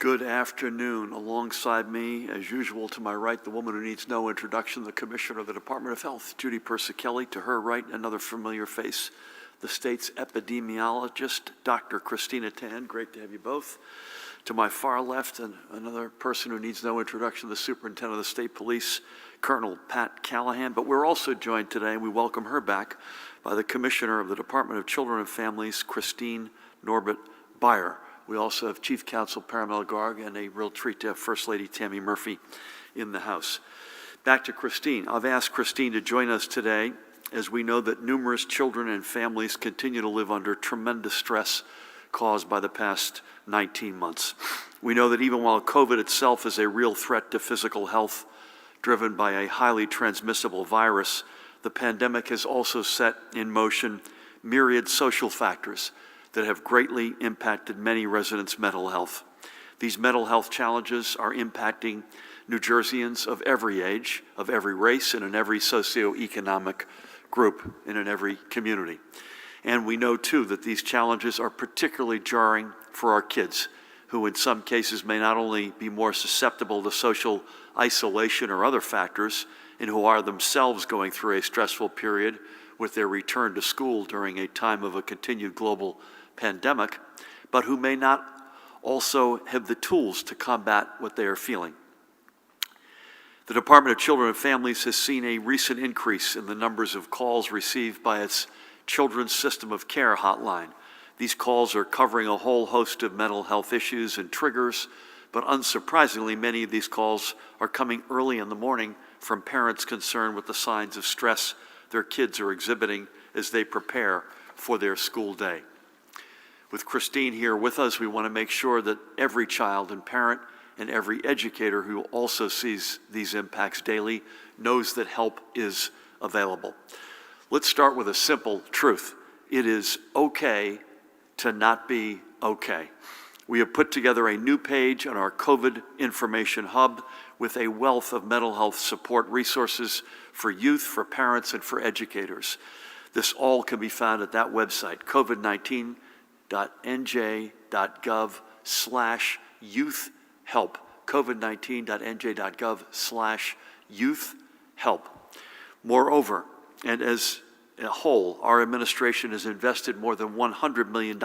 Good afternoon. Alongside me, as usual, to my right, the woman who needs no introduction, the Commissioner of the Department of Health, Judy Persicelli. To her right, another familiar face, the state's epidemiologist, Dr. Christina Tan. Great to have you both. To my far left, and another person who needs no introduction, the Superintendent of the State Police, Colonel Pat Callahan. But we're also joined today, and we welcome her back, by the Commissioner of the Department of Children and Families, Christine Norbert Beyer. We also have Chief Counsel Paramel Garg, and a real treat to have First Lady Tammy Murphy in the House. Back to Christine. I've asked Christine to join us today as we know that numerous children and families continue to live under tremendous stress caused by the past 19 months. We know that even while COVID itself is a real threat to physical health driven by a highly transmissible virus, the pandemic has also set in motion myriad social factors that have greatly impacted many residents' mental health. These mental health challenges are impacting New Jerseyans of every age, of every race, and in every socioeconomic group, and in every community. And we know, too, that these challenges are particularly jarring for our kids, who in some cases may not only be more susceptible to social isolation or other factors, and who are themselves going through a stressful period with their return to school during a time of a continued global pandemic, but who may not also have the tools to combat what they are feeling. The Department of Children and Families has seen a recent increase in the numbers of calls received by its Children's System of Care hotline. These calls are covering a whole host of mental health issues and triggers, but unsurprisingly, many of these calls are coming early in the morning from parents concerned with the signs of stress their kids are exhibiting as they prepare for their school day. With Christine here with us, we want to make sure that every child and parent and every educator who also sees these impacts daily knows that help is available. Let's start with a simple truth. It is okay to not be okay. We have put together a new page on our COVID Information Hub with a wealth of mental health support resources for youth, for parents, and for educators. This all can be found at that website, covid19.nj.gov/youth-help, covid19.nj.gov/youth-help. Moreover, and as a whole, our administration has invested more than $100 million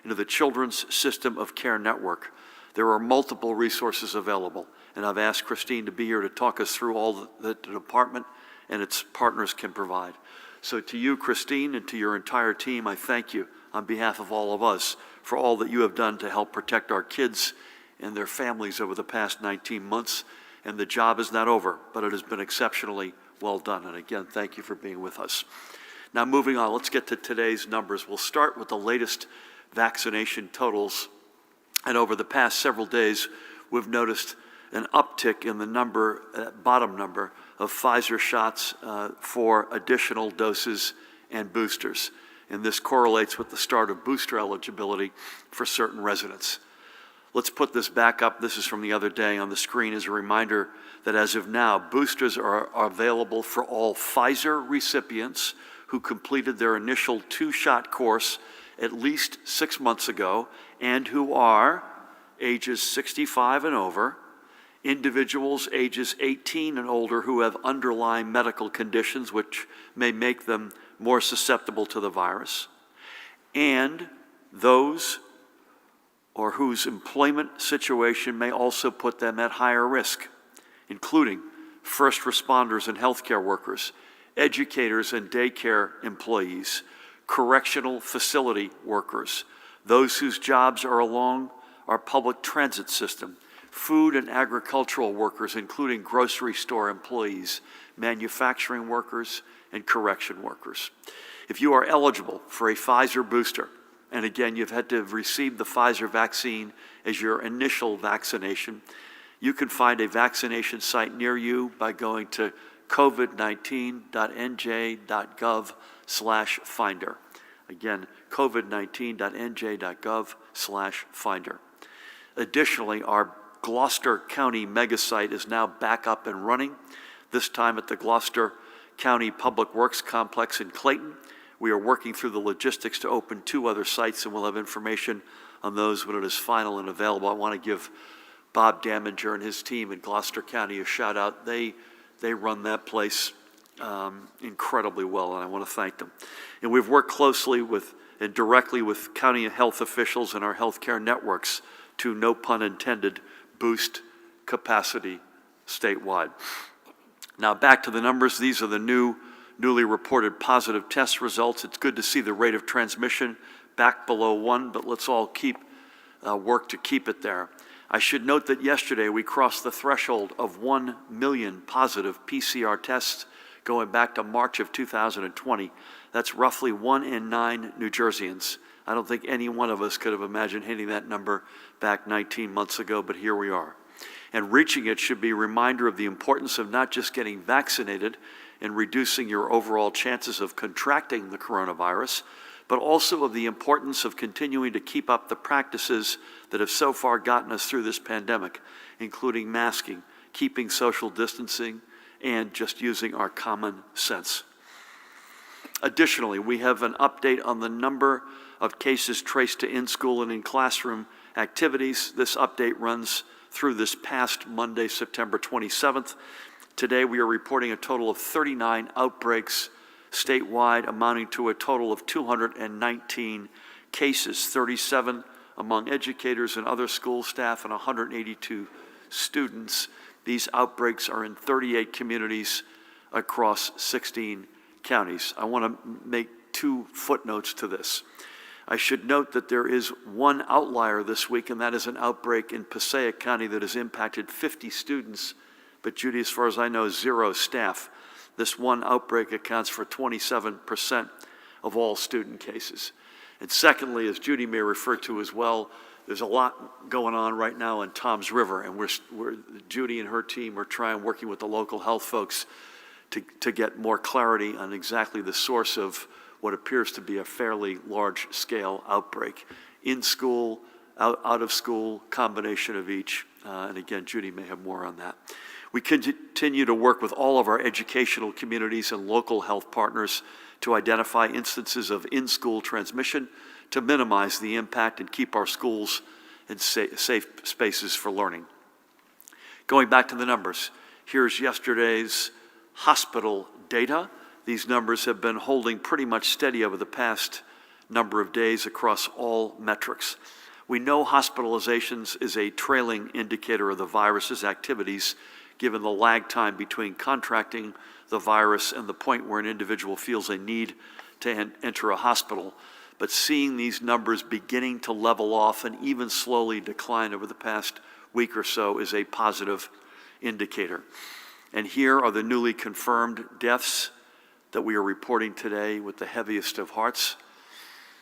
into the Children's System of Care Network. There are multiple resources available, and I've asked Christine to be here to talk us through all that the department and its partners can provide. So to you, Christine, and to your entire team, I thank you on behalf of all of us for all that you have done to help protect our kids and their families over the past 19 months. And the job is not over, but it has been exceptionally well done. And again, thank you for being with us. Now moving on, let's get to today's numbers. We'll start with the latest vaccination totals. And over the past several days, we've noticed an uptick in the number, bottom number, of Pfizer shots for additional doses and boosters. And this correlates with the start of booster eligibility for certain residents. Let's put this back up. This is from the other day on the screen as a reminder that as of now, boosters are available for all Pfizer recipients who completed their initial 2-shot course at least 6 months ago and who are ages 65 and over, individuals ages 18 and older who have underlying medical conditions which may make them more susceptible to the virus, and those or whose employment situation may also put them at higher risk, including first responders and healthcare workers, educators and daycare employees, correctional facility workers, those whose jobs are along our public transit system, food and agricultural workers, including grocery store employees, manufacturing workers, and correction workers. If you are eligible for a Pfizer booster, and again, you've had to have received the Pfizer vaccine as your initial vaccination, you can find a vaccination site near you by going to covid19.nj.gov/finder. Again, covid19.nj.gov/finder. Additionally, our Gloucester County mega site is now back up and running, this time at the Gloucester County Public Works Complex in Clayton. We are working through the logistics to open 2 other sites, and we'll have information on those when it is final and available. I want to give Bob Daminger and his team in Gloucester County a shout out. They run that place incredibly well, and I want to thank them. And we've worked closely with and directly with county health officials and our healthcare networks to, no pun intended, boost capacity statewide. Now back to the numbers. These are the newly reported positive test results. It's good to see the rate of transmission back below 1, but let's all work to keep it there. I should note that yesterday we crossed the threshold of 1 million positive PCR tests going back to March of 2020. That's roughly 1 in 9 New Jerseyans. I don't think any one of us could have imagined hitting that number back 19 months ago, but here we are. And reaching it should be a reminder of the importance of not just getting vaccinated and reducing your overall chances of contracting the coronavirus, but also of the importance of continuing to keep up the practices that have so far gotten us through this pandemic, including masking, keeping social distancing, and just using our common sense. Additionally, we have an update on the number of cases traced to in-school and in-classroom activities. This update runs through this past Monday, September 27th. Today, we are reporting a total of 39 outbreaks statewide, amounting to a total of 219 cases, 37 among educators and other school staff, and 182 students. These outbreaks are in 38 communities across 16 counties. I want to make 2 footnotes to this. I should note that there is one outlier this week, and that is an outbreak in Passaic County that has impacted 50 students, but Judy, as far as I know, 0 staff. This one outbreak accounts for 27% of all student cases. And secondly, as Judy may refer to as well, there's a lot going on right now in Toms River, and Judy and her team are working with the local health folks to get more clarity on exactly the source of what appears to be a fairly large-scale outbreak. In school, out of school, combination of each. And again, Judy may have more on that. We continue to work with all of our educational communities and local health partners to identify instances of in-school transmission to minimize the impact and keep our schools in safe spaces for learning. Going back to the numbers, here's yesterday's hospital data. These numbers have been holding pretty much steady over the past number of days across all metrics. We know hospitalizations is a trailing indicator of the virus's activities, given the lag time between contracting the virus and the point where an individual feels a need to enter a hospital. But seeing these numbers beginning to level off and even slowly decline over the past week or so is a positive indicator. And here are the newly confirmed deaths that we are reporting today with the heaviest of hearts.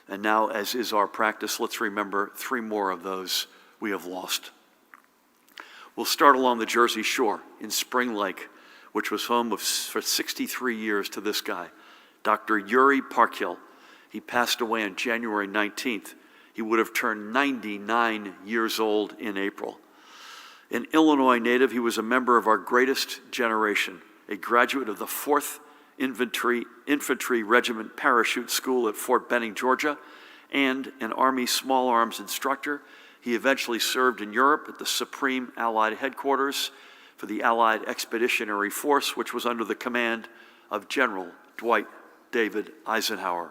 And now, as is our practice, let's remember 3 more of those we have lost. We'll start along the Jersey Shore in Spring Lake, which was home for 63 years to this guy, Dr. Yuri Parkhill. He passed away on January 19th. He would have turned 99 years old in April. An Illinois native, he was a member of our greatest generation, a graduate of the 4th Infantry Regiment Parachute School at Fort Benning, Georgia, and an Army Small Arms instructor. He eventually served in Europe at the Supreme Allied Headquarters for the Allied Expeditionary Force, which was under the command of General Dwight David Eisenhower.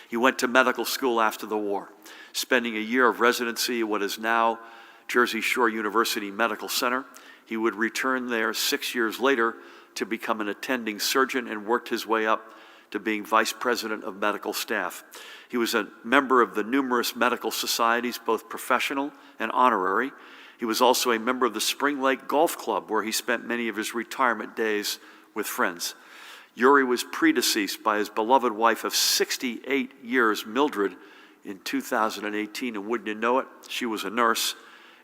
He went to medical school after the war, spending a year of residency at what is now Jersey Shore University Medical Center. He would return there 6 years later to become an attending surgeon and worked his way up to being vice president of medical staff. He was a member of the numerous medical societies, both professional and honorary. He was also a member of the Spring Lake Golf Club, where he spent many of his retirement days with friends. Yuri was predeceased by his beloved wife of 68 years, Mildred, in 2018, and wouldn't you know it, she was a nurse,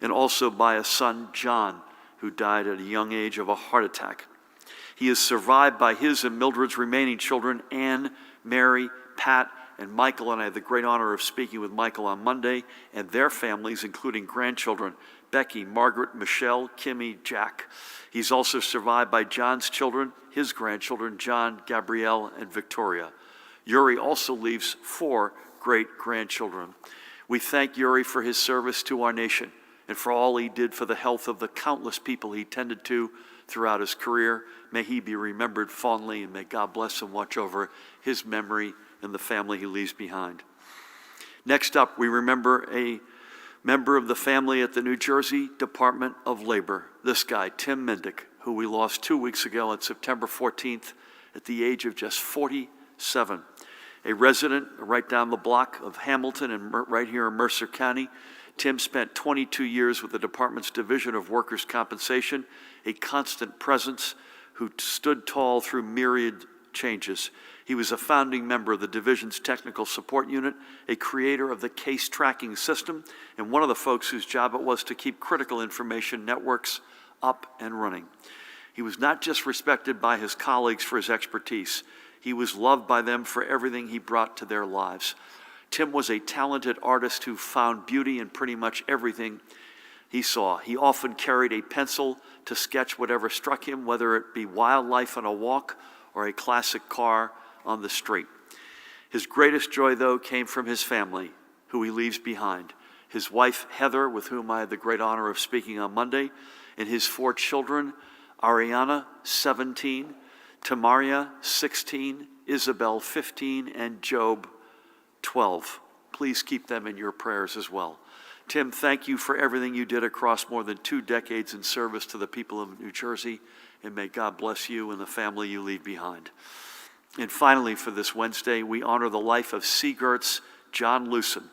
and also by a son, John, who died at a young age of a heart attack. He is survived by his and Mildred's remaining children, Anne, Mary, Pat, and Michael, and I had the great honor of speaking with Michael on Monday, and their families, including grandchildren, Becky, Margaret, Michelle, Kimmy, Jack. He's also survived by John's children, his grandchildren, John, Gabrielle, and Victoria. Yuri also leaves 4 great-grandchildren. We thank Yuri for his service to our nation and for all he did for the health of the countless people he tended to throughout his career. May he be remembered fondly, and may God bless and watch over his memory and the family he leaves behind. Next up, we remember a member of the family at the New Jersey Department of Labor, this guy, Tim Mendick, who we lost 2 weeks ago on September 14th at the age of just 47. A resident right down the block of Hamilton and right here in Mercer County, Tim spent 22 years with the department's Division of Workers' Compensation, a constant presence who stood tall through myriad changes. He was a founding member of the division's technical support unit, a creator of the case tracking system, and one of the folks whose job it was to keep critical information networks up and running. He was not just respected by his colleagues for his expertise, he was loved by them for everything he brought to their lives. Tim was a talented artist who found beauty in pretty much everything he saw. He often carried a pencil to sketch whatever struck him, whether it be wildlife on a walk or a classic car on the street. His greatest joy, though, came from his family, who he leaves behind. His wife, Heather, with whom I had the great honor of speaking on Monday, and his 4 children, Ariana, 17, Tamaria, 16, Isabel, 15, and Job, 12. Please keep them in your prayers as well. Tim, thank you for everything you did across more than 2 decades in service to the people of New Jersey, and may God bless you and the family you leave behind. And finally, for this Wednesday, we honor the life of Seagirt's John Lewson.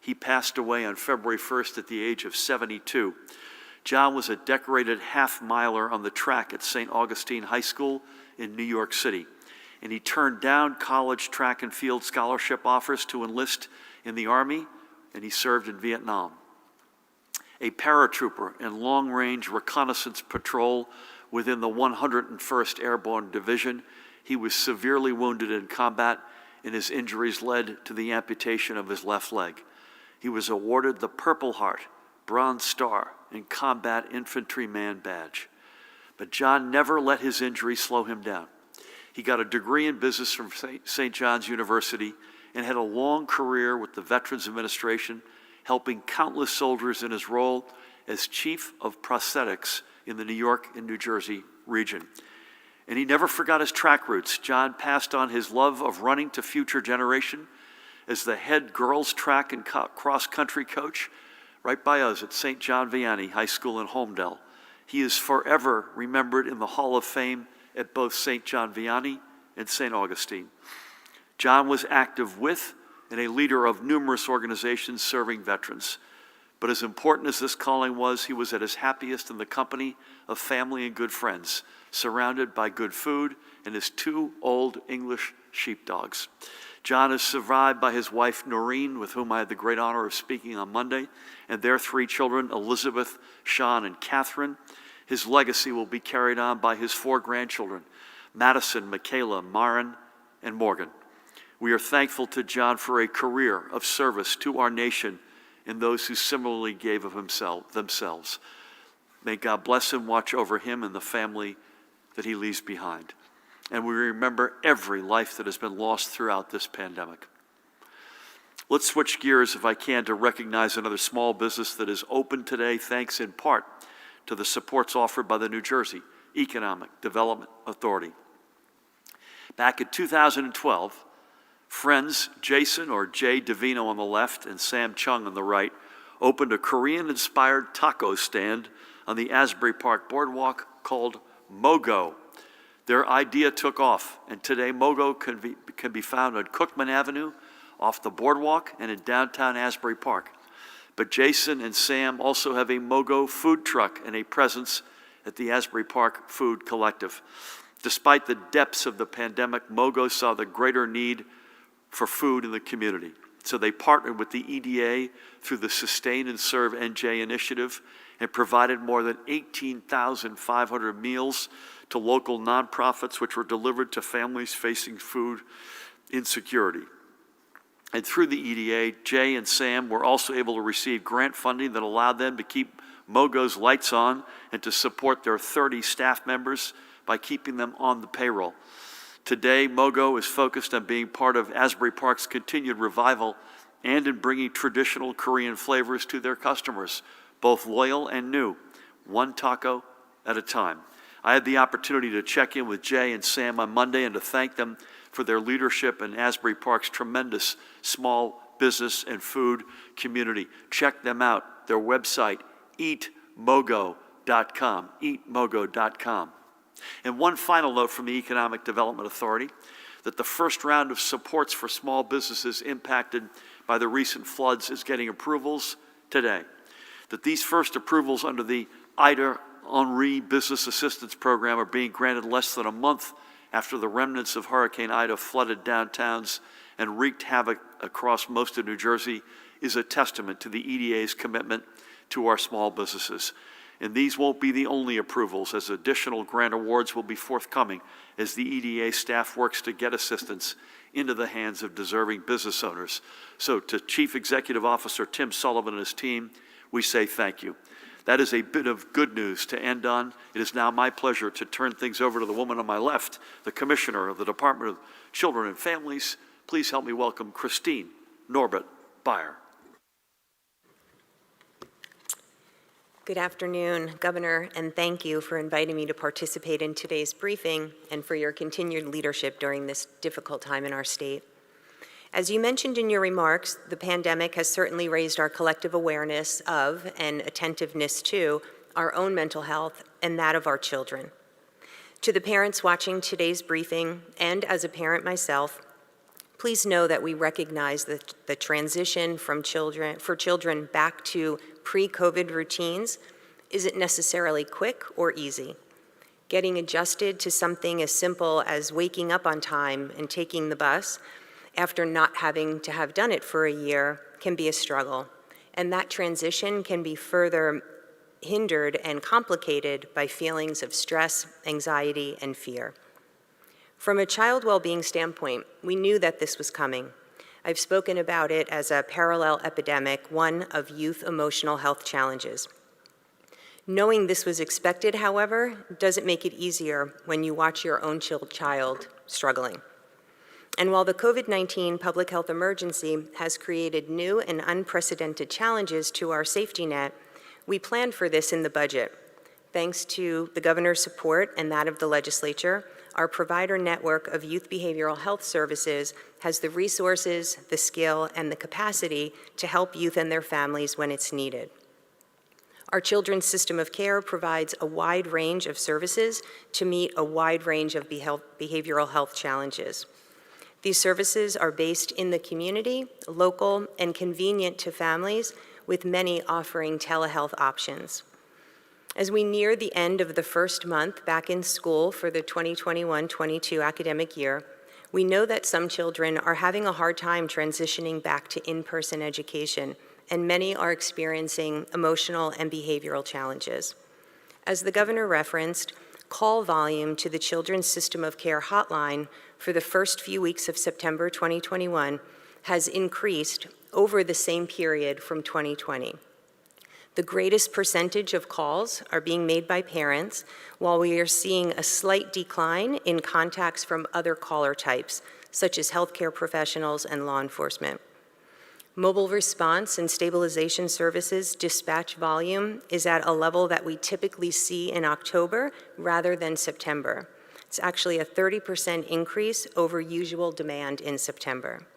He passed away on February 1st at the age of 72. John was a decorated half-miler on the track at St. Augustine High School in New York City, and he turned down college track and field scholarship offers to enlist in the Army, and he served in Vietnam. A paratrooper in long-range reconnaissance patrol within the 101st Airborne Division, he was severely wounded in combat, and his injuries led to the amputation of his left leg. He was awarded the Purple Heart, Bronze Star, and Combat Infantryman Badge. But John never let his injury slow him down. He got a degree in business from St. John's University and had a long career with the Veterans Administration, helping countless soldiers in his role as Chief of Prosthetics in the New York and New Jersey region. And he never forgot his track roots. John passed on his love of running to future generation as the head girls track and cross-country coach right by us at St. John Vianney High School in Holmdel. He is forever remembered in the Hall of Fame at both St. John Vianney and St. Augustine. John was active with and a leader of numerous organizations serving veterans. But as important as this calling was, he was at his happiest in the company of family and good friends, surrounded by good food and his 2 old English sheepdogs. John is survived by his wife, Noreen, with whom I had the great honor of speaking on Monday, and their 3 children, Elizabeth, Sean, and Catherine. His legacy will be carried on by his 4 grandchildren, Madison, Michaela, Maren, and Morgan. We are thankful to John for a career of service to our nation and those who similarly gave of themselves. May God bless him, watch over him and the family that he leaves behind. And we remember every life that has been lost throughout this pandemic. Let's switch gears, if I can, to recognize another small business that is open today, thanks in part to the supports offered by the New Jersey Economic Development Authority. Back in 2012, friends Jason, or Jay Davino on the left, and Sam Chung on the right opened a Korean-inspired taco stand on the Asbury Park Boardwalk called Mogo. Their idea took off, and today Mogo can be found on Cookman Avenue, off the boardwalk, and in downtown Asbury Park. But Jason and Sam also have a Mogo food truck and a presence at the Asbury Park Food Collective. Despite the depths of the pandemic, Mogo saw the greater need for food in the community. So they partnered with the EDA through the Sustain and Serve NJ initiative and provided more than 18,500 meals to local nonprofits, which were delivered to families facing food insecurity. And through the EDA, Jay and Sam were also able to receive grant funding that allowed them to keep Mogo's lights on and to support their 30 staff members by keeping them on the payroll. Today, Mogo is focused on being part of Asbury Park's continued revival and in bringing traditional Korean flavors to their customers, both loyal and new, one taco at a time. I had the opportunity to check in with Jay and Sam on Monday and to thank them for their leadership in Asbury Park's tremendous small business and food community. Check them out, their website, eatmogo.com, eatmogo.com. And one final note from the Economic Development Authority, that the first round of supports for small businesses impacted by the recent floods is getting approvals today. That these first approvals under the Ida Henri Business Assistance Program are being granted less than a month after the remnants of Hurricane Ida flooded downtowns and wreaked havoc across most of New Jersey is a testament to the EDA's commitment to our small businesses. And these won't be the only approvals, as additional grant awards will be forthcoming as the EDA staff works to get assistance into the hands of deserving business owners. So to Chief Executive Officer Tim Sullivan and his team, we say thank you. That is a bit of good news to end on. It is now my pleasure to turn things over to the woman on my left, the Commissioner of the Department of Children and Families. Please help me welcome Christine Norbert Beyer. Good afternoon, Governor, and thank you for inviting me to participate in today's briefing and for your continued leadership during this difficult time in our state. As you mentioned in your remarks, the pandemic has certainly raised our collective awareness of and attentiveness to our own mental health and that of our children. To the parents watching today's briefing, and as a parent myself, please know that we recognize that the transition for children back to pre-COVID routines isn't necessarily quick or easy. Getting adjusted to something as simple as waking up on time and taking the bus after not having to have done it for a year can be a struggle. And that transition can be further hindered and complicated by feelings of stress, anxiety, and fear. From a child well-being standpoint, we knew that this was coming. I've spoken about it as a parallel epidemic, one of youth emotional health challenges. Knowing this was expected, however, doesn't make it easier when you watch your own child struggling. And while the COVID-19 public health emergency has created new and unprecedented challenges to our safety net, we planned for this in the budget. Thanks to the governor's support and that of the legislature, our provider network of youth behavioral health services has the resources, the skill, and the capacity to help youth and their families when it's needed. Our children's system of care provides a wide range of services to meet a wide range of behavioral health challenges. These services are based in the community, local, and convenient to families, with many offering telehealth options. As we near the end of the first month back in school for the 2021-22 academic year, we know that some children are having a hard time transitioning back to in-person education, and many are experiencing emotional and behavioral challenges. As the governor referenced, call volume to the Children's System of Care hotline for the first few weeks of September 2021 has increased over the same period from 2020. The greatest percentage of calls are being made by parents, while we are seeing a slight decline in contacts from other caller types, such as healthcare professionals and law enforcement. Mobile response and stabilization services dispatch volume is at a level that we typically see in October rather than September. It's actually a 30% increase over usual demand in September.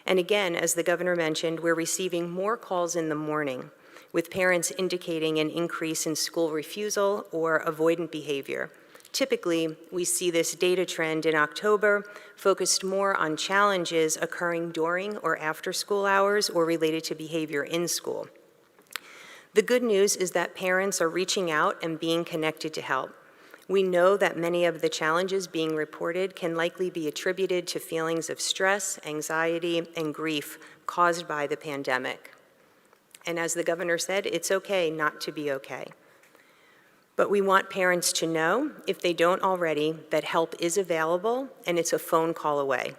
And again, as the governor mentioned, we're receiving more calls in the morning, with parents indicating an increase in school refusal or avoidant behavior. Typically, we see this data trend in October focused more on challenges occurring during or after school hours or related to behavior in school. The good news is that parents are reaching out and being connected to help. We know that many of the challenges being reported can likely be attributed to feelings of stress, anxiety, and grief caused by the pandemic. And as the governor said, it's okay not to be okay. But we want parents to know, if they don't already, that help is available and it's a phone call away.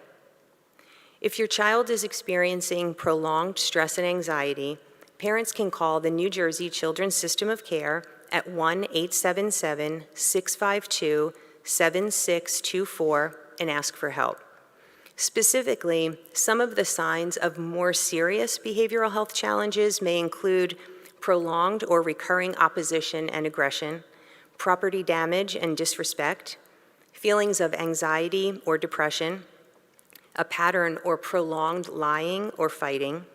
If your child is experiencing prolonged stress and anxiety, parents can call the New Jersey Children's System of Care at 1-877-652-7624 and ask for help. Specifically, some of the signs of more serious behavioral health challenges may include prolonged or recurring opposition and aggression, property damage and disrespect, feelings of anxiety or depression, a pattern or prolonged lying or fighting,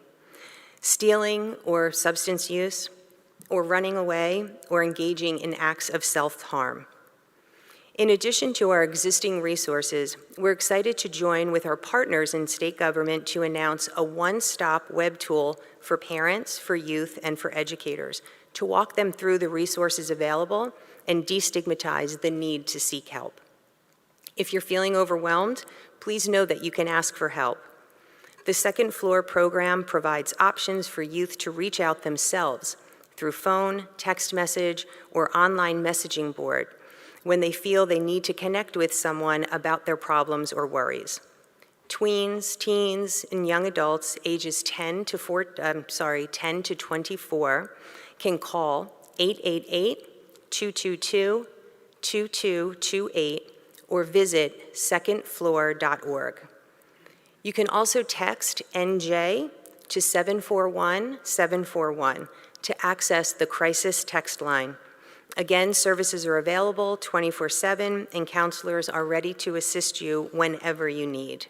stealing or substance use, or running away or engaging in acts of self-harm. In addition to our existing resources, we're excited to join with our partners in state government to announce a one-stop web tool for parents, for youth, and for educators to walk them through the resources available and destigmatize the need to seek help. If you're feeling overwhelmed, please know that you can ask for help. The Second Floor program provides options for youth to reach out themselves through phone, text message, or online messaging board when they feel they need to connect with someone about their problems or worries. Tweens, teens, and young adults ages 10 to 24 can call 888-222-2228 or visit secondfloor.org. You can also text NJ to 741-741 to access the crisis text line. Again, services are available 24/7, and counselors are ready to assist you whenever you need.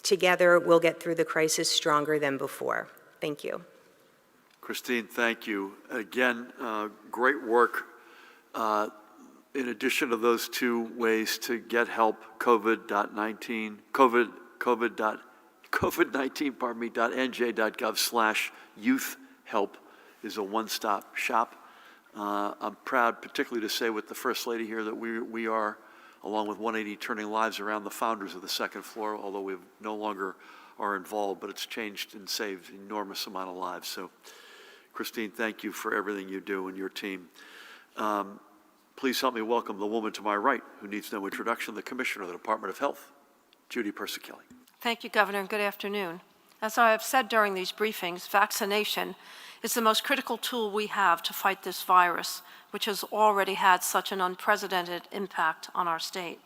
Together, we'll get through the crisis stronger than before. Thank you. Christine, thank you. Again, great work. In addition to those two ways to get help, covid19.nj.gov/youth help is a one-stop shop. I'm proud particularly to say with the First Lady here that we are, along with 180 Turning Lives Around, the founders of the Second Floor, although we no longer are involved, but it's changed and saved an enormous amount of lives. So, Christine, thank you for everything you do and your team. Please help me welcome the woman to my right, who needs no introduction, the Commissioner of the Department of Health, Judy Persicelli. Thank you, Governor, and good afternoon. As I have said during these briefings, vaccination is the most critical tool we have to fight this virus, which has already had such an unprecedented impact on our state.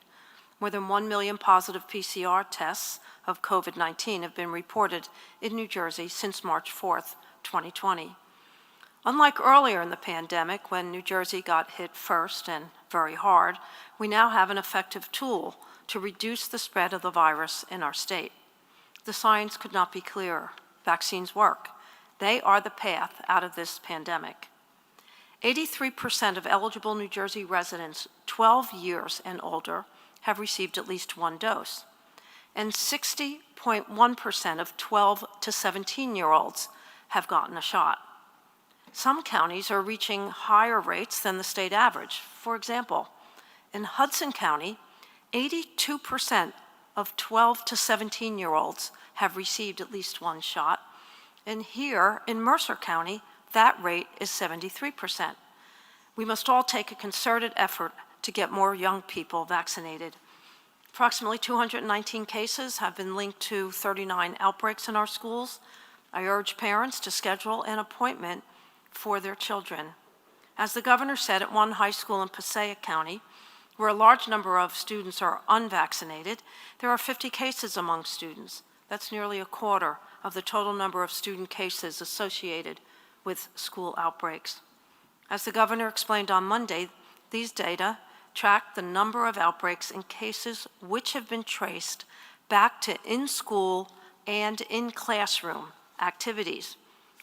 More than 1 million positive PCR tests of COVID-19 have been reported in New Jersey since March 4th, 2020. Unlike earlier in the pandemic, when New Jersey got hit first and very hard, we now have an effective tool to reduce the spread of the virus in our state. The science could not be clearer. Vaccines work. They are the path out of this pandemic. 83% of eligible New Jersey residents 12 years and older have received at least one dose, and 60.1% of 12 to 17-year-olds have gotten a shot. Some counties are reaching higher rates than the state average. For example, in Hudson County, 82% of 12 to 17-year-olds have received at least one shot, and here in Mercer County, that rate is 73%. We must all take a concerted effort to get more young people vaccinated. Approximately 219 cases have been linked to 39 outbreaks in our schools. I urge parents to schedule an appointment for their children. As the governor said at one high school in Passaic County, where a large number of students are unvaccinated, there are 50 cases among students. That's nearly a quarter of the total number of student cases associated with school outbreaks. As the governor explained on Monday, these data track the number of outbreaks and cases which have been traced back to in-school and in-classroom activities.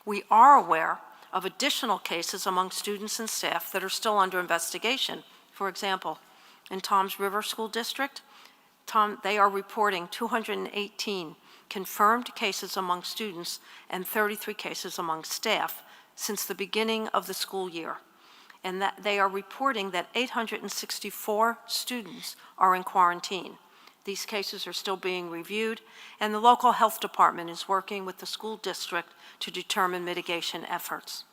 We are aware of additional cases among students and staff that are still under investigation. For example, in Toms River School District, they are reporting 218 confirmed cases among students and 33 cases among staff since the beginning of the school year, and that they are reporting that 864 students are in quarantine. These cases are still being reviewed, and the local health department is working with the school district to determine mitigation efforts.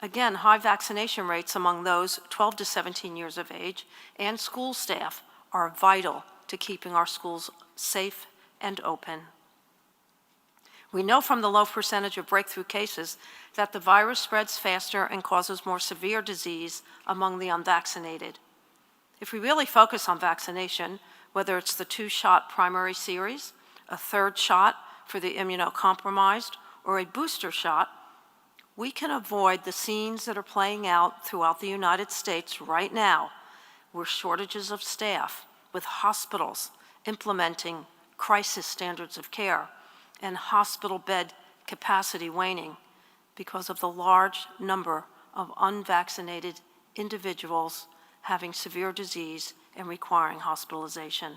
Again, high vaccination rates among those 12 to 17 years of age and school staff are vital to keeping our schools safe and open. We know from the low percentage of breakthrough cases that the virus spreads faster and causes more severe disease among the unvaccinated. If we really focus on vaccination, whether it's the 2-shot primary series, a 3rd shot for the immunocompromised, or a booster shot, we can avoid the scenes that are playing out throughout the United States right now, where shortages of staff, with hospitals implementing crisis standards of care and hospital bed capacity waning because of the large number of unvaccinated individuals having severe disease and requiring hospitalization.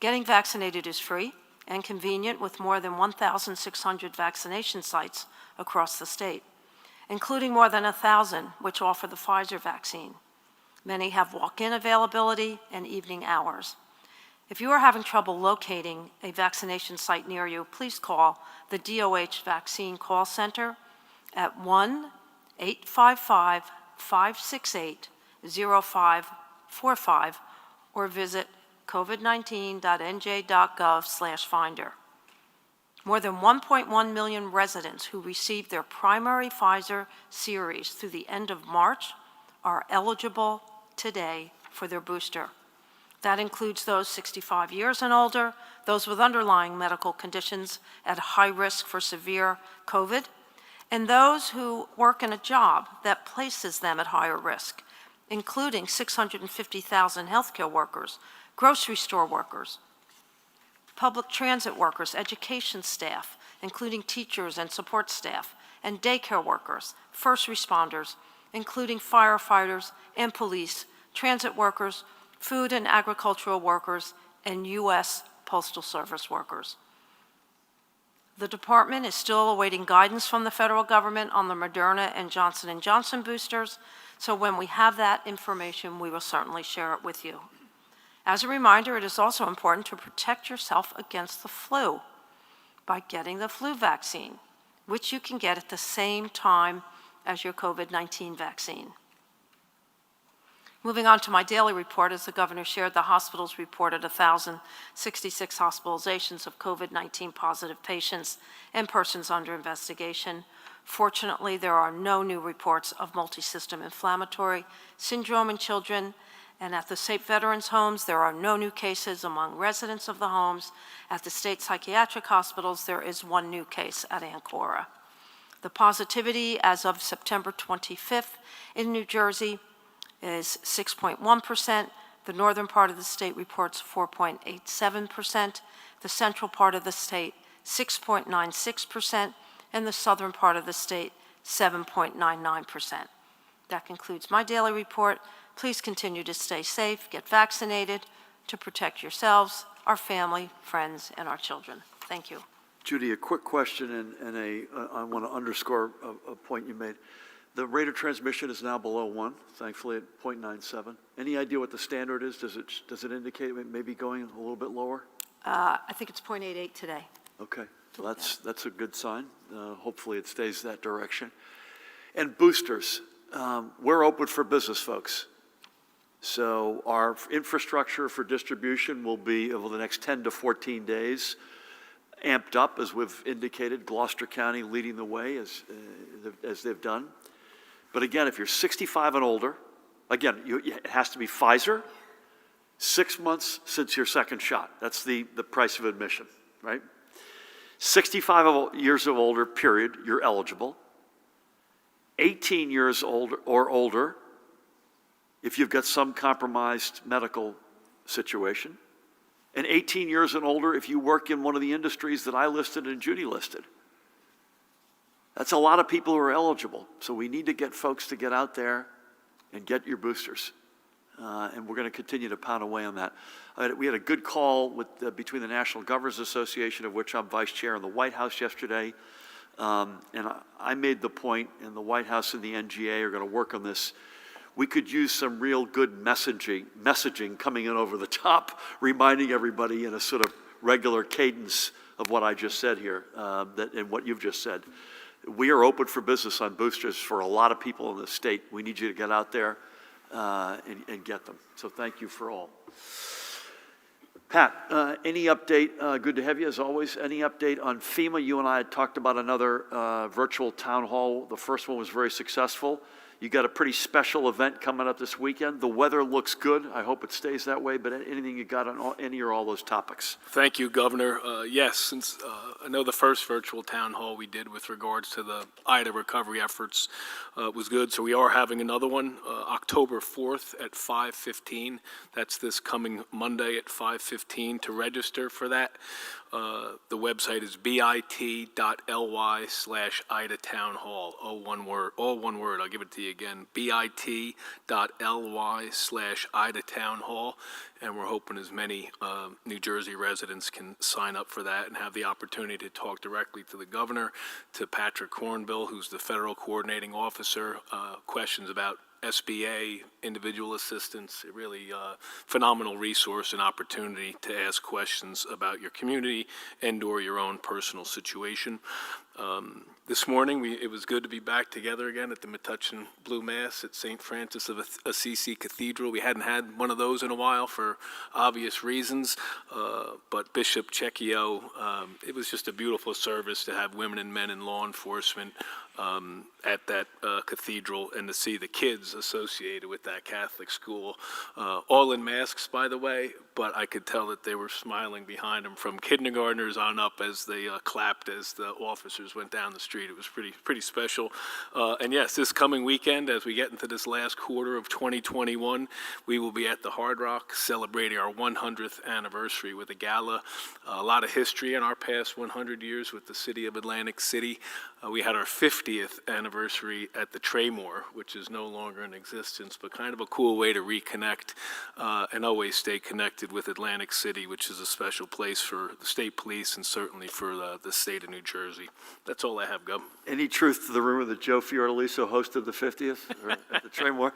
Getting vaccinated is free and convenient, with more than 1,600 vaccination sites across the state, including more than 1,000 which offer the Pfizer vaccine. Many have walk-in availability and evening hours. If you are having trouble locating a vaccination site near you, please call the DOH Vaccine Call Center at 1-855-568-0545 or visit covid19.nj.gov/finder. More than 1.1 million residents who received their primary Pfizer series through the end of March are eligible today for their booster. That includes those 65 years and older, those with underlying medical conditions at high risk for severe COVID, and those who work in a job that places them at higher risk, including 650,000 healthcare workers, grocery store workers, public transit workers, education staff, including teachers and support staff, and daycare workers, first responders, including firefighters and police, transit workers, food and agricultural workers, and U.S. Postal Service workers. The department is still awaiting guidance from the federal government on the Moderna and Johnson & Johnson boosters, so when we have that information, we will certainly share it with you. As a reminder, it is also important to protect yourself against the flu by getting the flu vaccine, which you can get at the same time as your COVID-19 vaccine. Moving on to my daily report, as the governor shared, the hospitals reported 1,066 hospitalizations of COVID-19 positive patients and persons under investigation. Fortunately, there are no new reports of multisystem inflammatory syndrome in children, and at the state veterans' homes, there are no new cases among residents of the homes. At the state psychiatric hospitals, there is 1 new case at Ancora. The positivity as of September 25th in New Jersey is 6.1%. The northern part of the state reports 4.87%. The central part of the state, 6.96%. And the southern part of the state, 7.99%. That concludes my daily report. Please continue to stay safe, get vaccinated to protect yourselves, our family, friends, and our children. Thank you. Judy, a quick question, and I want to underscore a point you made. The rate of transmission is now below 1, thankfully at 0.97. Any idea what the standard is? Does it indicate it may be going a little bit lower? I think it's 0.88 today. Okay, so that's a good sign. Hopefully it stays that direction. And boosters, we're open for business, folks. So our infrastructure for distribution will be, over the next 10 to 14 days, amped up, as we've indicated, Gloucester County leading the way as they've done. But again, if you're 65 and older, again, it has to be Pfizer, 6 months since your second shot. That's the price of admission, right? 65 years of older, period, you're eligible. 18 years old or older, if you've got some compromised medical situation. And 18 years and older if you work in one of the industries that I listed and Judy listed. That's a lot of people who are eligible. So we need to get folks to get out there and get your boosters. And we're going to continue to pound away on that. We had a good call between the National Governors Association, of which I'm vice chair, and the White House yesterday. And I made the point, and the White House and the NGA are going to work on this. We could use some real good messaging coming in over the top, reminding everybody in a sort of regular cadence of what I just said here, and what you've just said. We are open for business on boosters for a lot of people in the state. We need you to get out there and get them. So thank you for all. Pat, any update? Good to have you as always. Any update on FEMA? You and I had talked about another virtual town hall. The first one was very successful. You got a pretty special event coming up this weekend. The weather looks good. I hope it stays that way, but anything you got on any or all those topics? Thank you, Governor. Yes, since I know the first virtual town hall we did with regards to the Ida recovery efforts was good, so we are having another one October 4th at 5:15. That's this coming Monday at 5:15. To register for that, the website is bit.ly/Ida Town Hall. All one word. I'll give it to you again. bit.ly/Ida Town Hall. And we're hoping as many New Jersey residents can sign up for that and have the opportunity to talk directly to the governor, to Patrick Hornbill, who's the federal coordinating officer, questions about SBA, individual assistance, a really phenomenal resource and opportunity to ask questions about your community and or your own personal situation. This morning, it was good to be back together again at the Metuchen Blue Mass at St. Francis of Assisi Cathedral. We hadn't had one of those in a while for obvious reasons, but Bishop Cecchio, it was just a beautiful service to have women and men in law enforcement at that cathedral and to see the kids associated with that Catholic school, all in masks, by the way, but I could tell that they were smiling behind them from kindergartners on up as they clapped as the officers went down the street. It was pretty special. And yes, this coming weekend, as we get into this last quarter of 2021, we will be at the Hard Rock celebrating our 100th anniversary with a gala. A lot of history in our past 100 years with the city of Atlantic City. We had our 50th anniversary at the Traymore, which is no longer in existence, but kind of a cool way to reconnect and always stay connected with Atlantic City, which is a special place for the state police and certainly for the state of New Jersey. That's all I have, Gov. Any truth to the rumor that Joe Fiordaliso hosted the 50th at the Traymore?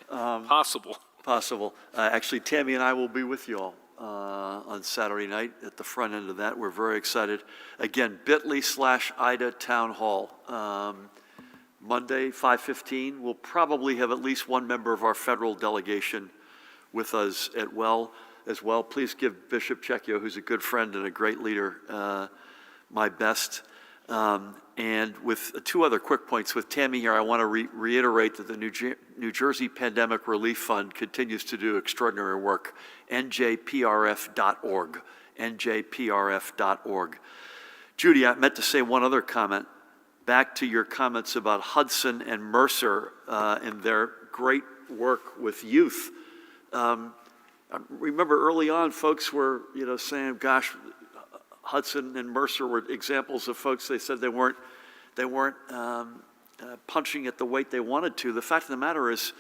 Possible. Possible. Actually, Tammy and I will be with you all on Saturday night at the front end of that. We're very excited. Again, bit.ly/Ida Town Hall. Monday, 5:15. We'll probably have at least one member of our federal delegation with us as well. Please give Bishop Cecchio, who's a good friend and a great leader, my best. And with two other quick points, with Tammy here, I want to reiterate that the New Jersey Pandemic Relief Fund continues to do extraordinary work. njprf.org, njprf.org. Judy, I meant to say one other comment. Back to your comments about Hudson and Mercer and their great work with youth. I remember early on, folks were, saying, "Gosh, Hudson and Mercer were examples of folks." They said they weren't punching at the weight they wanted to. The fact of the matter is,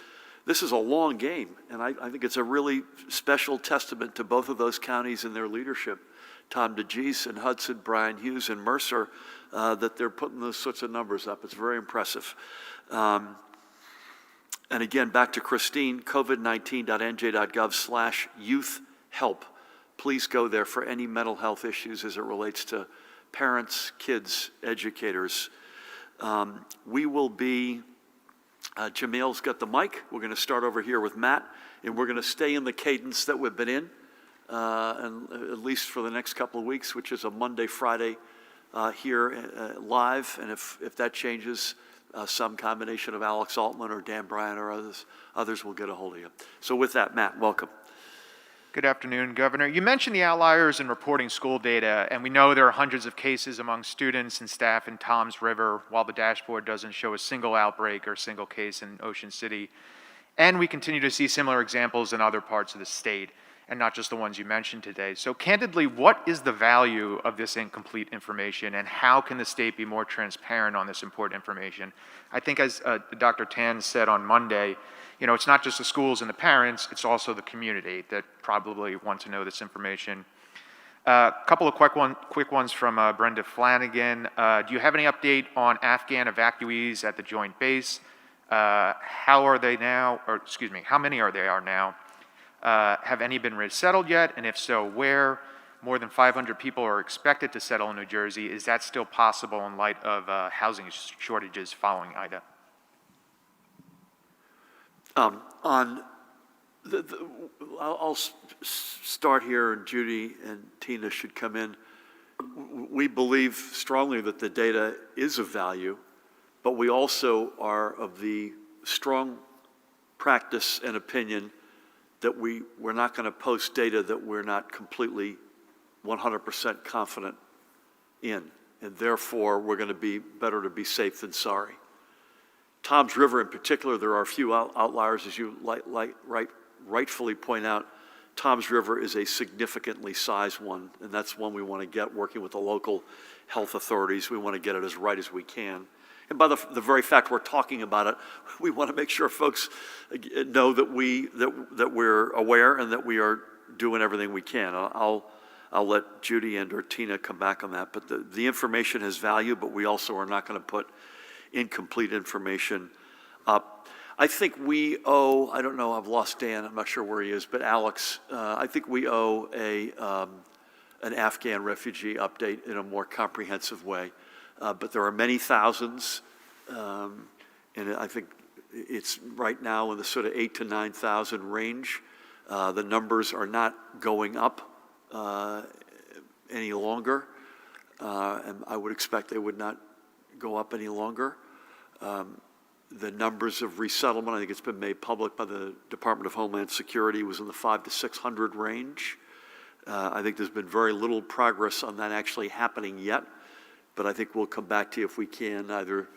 this is a long game, and I think it's a really special testament to both of those counties and their leadership, Tom DeGeese and Hudson, Brian Hughes and Mercer, that they're putting those sorts of numbers up. It's very impressive. And again, back to Christine, covid19.nj.gov/youth help. Please go there for any mental health issues as it relates to parents, kids, educators. We will be, Jamil's got the mic. We're going to start over here with Matt, and we're going to stay in the cadence that we've been in, and at least for the next couple of weeks, which is a Monday, Friday here live, and if that changes, some combination of Alex Altman or Dan Bryan or others will get a hold of you. So with that, Matt, welcome. Good afternoon, Governor. You mentioned the outliers in reporting school data, and we know there are hundreds of cases among students and staff in Toms River, while the dashboard doesn't show a single outbreak or single case in Ocean City. And we continue to see similar examples in other parts of the state, and not just the ones you mentioned today. So candidly, what is the value of this incomplete information, and how can the state be more transparent on this important information? I think as Dr. Tan said on Monday, it's not just the schools and the parents, it's also the community that probably want to know this information. A couple of quick ones from Brenda Flanagan. Do you have any update on Afghan evacuees at the Joint Base? How are they now, or excuse me, how many are there now? Have any been resettled yet? And if so, where? More than 500 people are expected to settle in New Jersey. Is that still possible in light of housing shortages following Ida? I'll start here, and Judy and Tina should come in. We believe strongly that the data is of value, but we also are of the strong practice and opinion that we're not going to post data that we're not completely 100% confident in, and therefore we're going to be better to be safe than sorry. Toms River in particular, there are a few outliers, as you rightfully point out. Toms River is a significantly sized one, and that's one we want to get working with the local health authorities. We want to get it as right as we can. And by the very fact we're talking about it, we want to make sure folks know that we're aware and that we are doing everything we can. I'll let Judy and or Tina come back on that, but the information has value, but we also are not going to put incomplete information up. I think we owe, I don't know, I've lost Dan, I'm not sure where he is, but Alex, I think we owe an Afghan refugee update in a more comprehensive way. But there are many thousands, and I think it's right now in the sort of 8,000 to 9,000 range. The numbers are not going up any longer, and I would expect they would not go up any longer. The numbers of resettlement, I think it's been made public by the Department of Homeland Security, was in the 500 to 600 range. I think there's been very little progress on that actually happening yet, but I think we'll come back to you if we can, either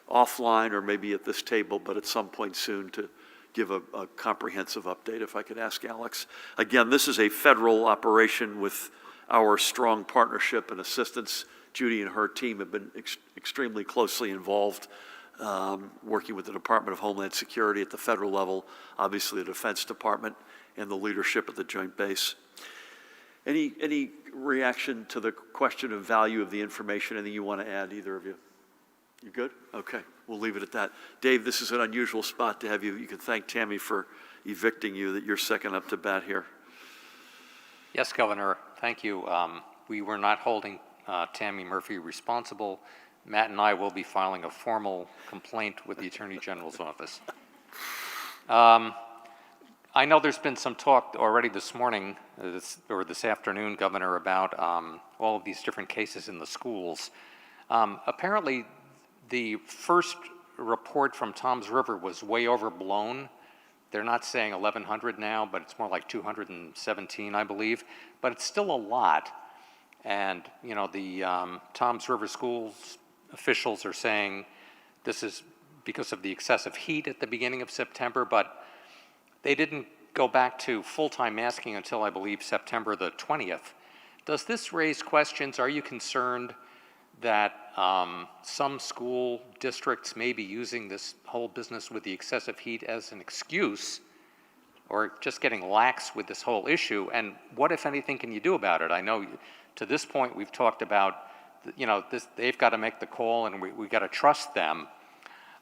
offline or maybe at this table, but at some point soon to give a comprehensive update, if I could ask Alex. Again, this is a federal operation with our strong partnership and assistance. Judy and her team have been extremely closely involved, working with the Department of Homeland Security at the federal level, obviously the Defense Department, and the leadership at the Joint Base. Any reaction to the question of value of the information? Anything you want to add, either of you? You good? Okay, we'll leave it at that. Dave, this is an unusual spot to have you. You can thank Tammy for evicting you, that you're second up to bat here. Yes, Governor, thank you. We were not holding Tammy Murphy responsible. Matt and I will be filing a formal complaint with the Attorney General's office. I know there's been some talk already this morning, or this afternoon, Governor, about all of these different cases in the schools. Apparently, the first report from Toms River was way overblown. They're not saying 1,100 now, but it's more like 217, I believe. But it's still a lot. And, you know, the Toms River schools officials are saying this is because of the excessive heat at the beginning of September, but they didn't go back to full-time masking until, I believe, September the 20th. Does this raise questions? Are you concerned that some school districts may be using this whole business with the excessive heat as an excuse, or just getting lax with this whole issue? And what, if anything, can you do about it? I know to this point we've talked about, you know, they've got to make the call, and we got to trust them.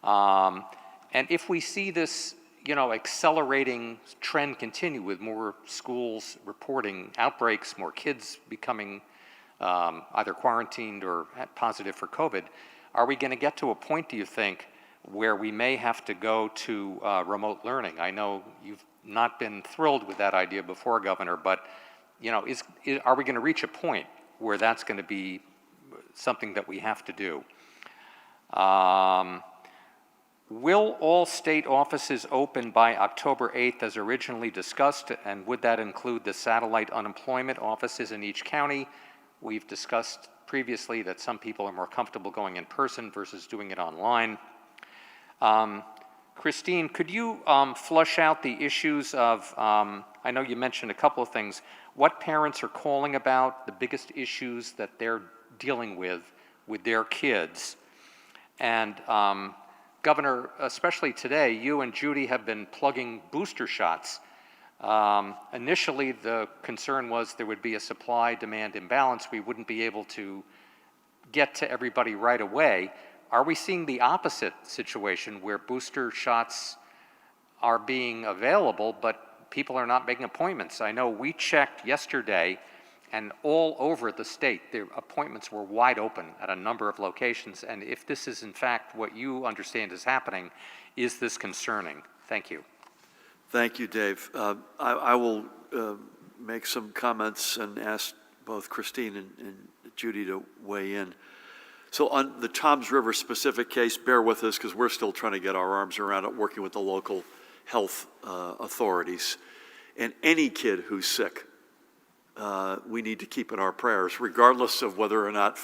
And if we see this, you know, accelerating trend continue with more schools reporting outbreaks, more kids becoming either quarantined or positive for COVID, are we going to get to a point, do you think, where we may have to go to remote learning? I know you've not been thrilled with that idea before, Governor, but, you know, are we going to reach a point where that's going to be something that we have to do? Will all state offices open by October 8th as originally discussed, and would that include the satellite unemployment offices in each county? We've discussed previously that some people are more comfortable going in person versus doing it online. Christine, could you flush out the issues of, I know you mentioned a couple of things, what parents are calling about, the biggest issues that they're dealing with their kids? And Governor, especially today, you and Judy have been plugging booster shots. Initially, the concern was there would be a supply-demand imbalance. We wouldn't be able to get to everybody right away. Are we seeing the opposite situation where booster shots are being available, but people are not making appointments? I know we checked yesterday, and all over the state, the appointments were wide open at a number of locations. And if this is in fact what you understand is happening, is this concerning? Thank you. Thank you, Dave. I will make some comments and ask both Christine and Judy to weigh in. So on the Toms River specific case, bear with us because we're still trying to get our arms around it, working with the local health authorities. And any kid who's sick, we need to keep in our prayers, regardless of whether or not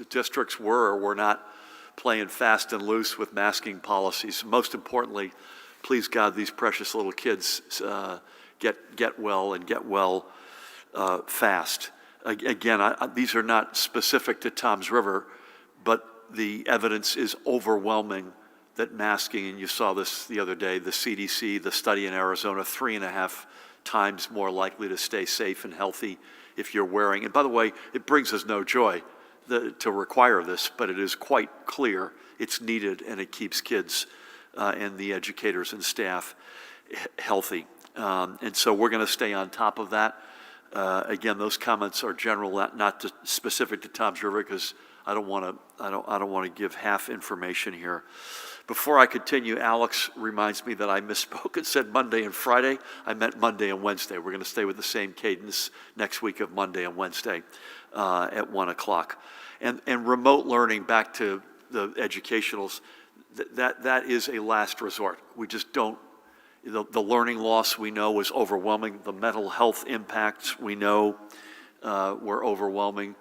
districts were or were not playing fast and loose with masking policies. Most importantly, please God, these precious little kids get well and get well fast. Again, these are not specific to Toms River, but the evidence is overwhelming that masking, and you saw this the other day, the CDC, the study in Arizona, 3.5 times more likely to stay safe and healthy if you're wearing. And by the way, it brings us no joy to require this, but it is quite clear it's needed, and it keeps kids and the educators and staff healthy. And so we're going to stay on top of that. Again, those comments are general, not specific to Toms River, because I don't want to give half information here. Before I continue, Alex reminds me that I misspoke and said Monday and Friday. I meant Monday and Wednesday. We're going to stay with the same cadence next week of Monday and Wednesday at 1 o'clock. And remote learning, back to the educationals, that is a last resort. We just don't, the learning loss we know is overwhelming. The mental health impacts we know were overwhelming.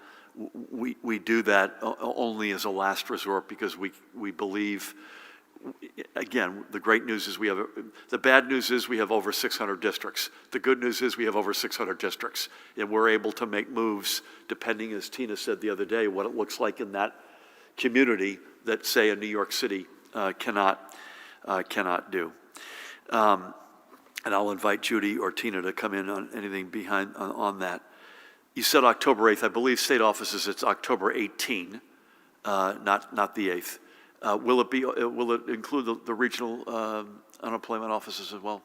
We do that only as a last resort because we believe. Again, the great news is the bad news is we have over 600 districts. The good news is we have over 600 districts, and we're able to make moves depending, as Tina said the other day, what it looks like in that community that, say, a New York City cannot do. And I'll invite Judy or Tina to come in on anything behind on that. You said October 8th. I believe state offices, it's October 18, not the 8th. Will it include the regional unemployment offices as well?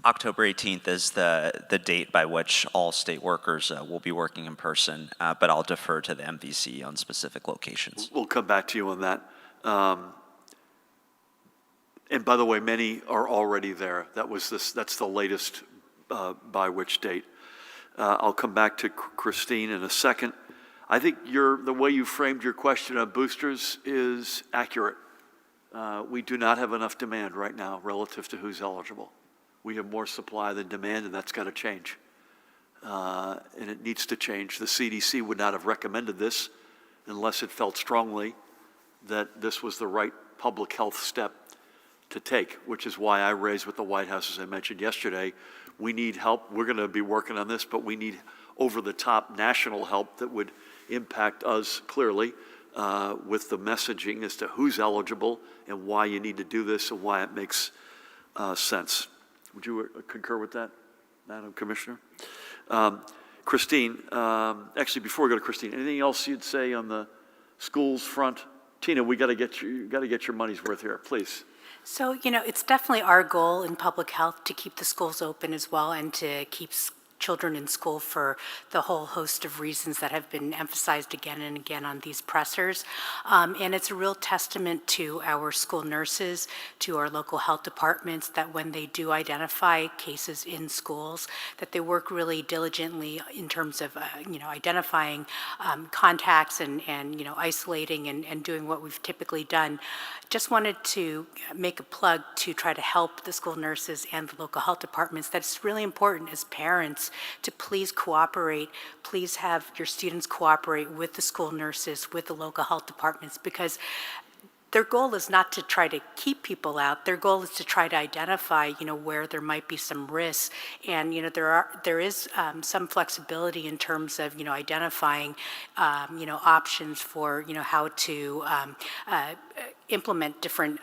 October 18th is the date by which all state workers will be working in person, but I'll defer to the MVC on specific locations. We'll come back to you on that. And by the way, many are already there. That's the latest by which date. I'll come back to Christine in a second. I think the way you framed your question on boosters is accurate. We do not have enough demand right now relative to who's eligible. We have more supply than demand, and that's got to change. And it needs to change. The CDC would not have recommended this unless it felt strongly that this was the right public health step to take, which is why I raised with the White House, as I mentioned yesterday, we need help. We're going to be working on this, but we need over-the-top national help that would impact us clearly with the messaging as to who's eligible and why you need to do this and why it makes sense. Would you concur with that, Madam Commissioner? Christine, actually, before we go to Christine, anything else you'd say on the schools front? Tina, we got to get your money's worth here, please. So, it's definitely our goal in public health to keep the schools open as well and to keep children in school for the whole host of reasons that have been emphasized again and again on these pressers. And it's a real testament to our school nurses, to our local health departments, that when they do identify cases in schools, that they work really diligently in terms of, identifying contacts and isolating and doing what we've typically done. Just wanted to make a plug to try to help the school nurses and the local health departments. That's really important as parents to please cooperate. Please have your students cooperate with the school nurses, with the local health departments, because their goal is not to try to keep people out. Their goal is to try to identify, where there might be some risks. And, there is some flexibility in terms of, identifying, options for, how to implement different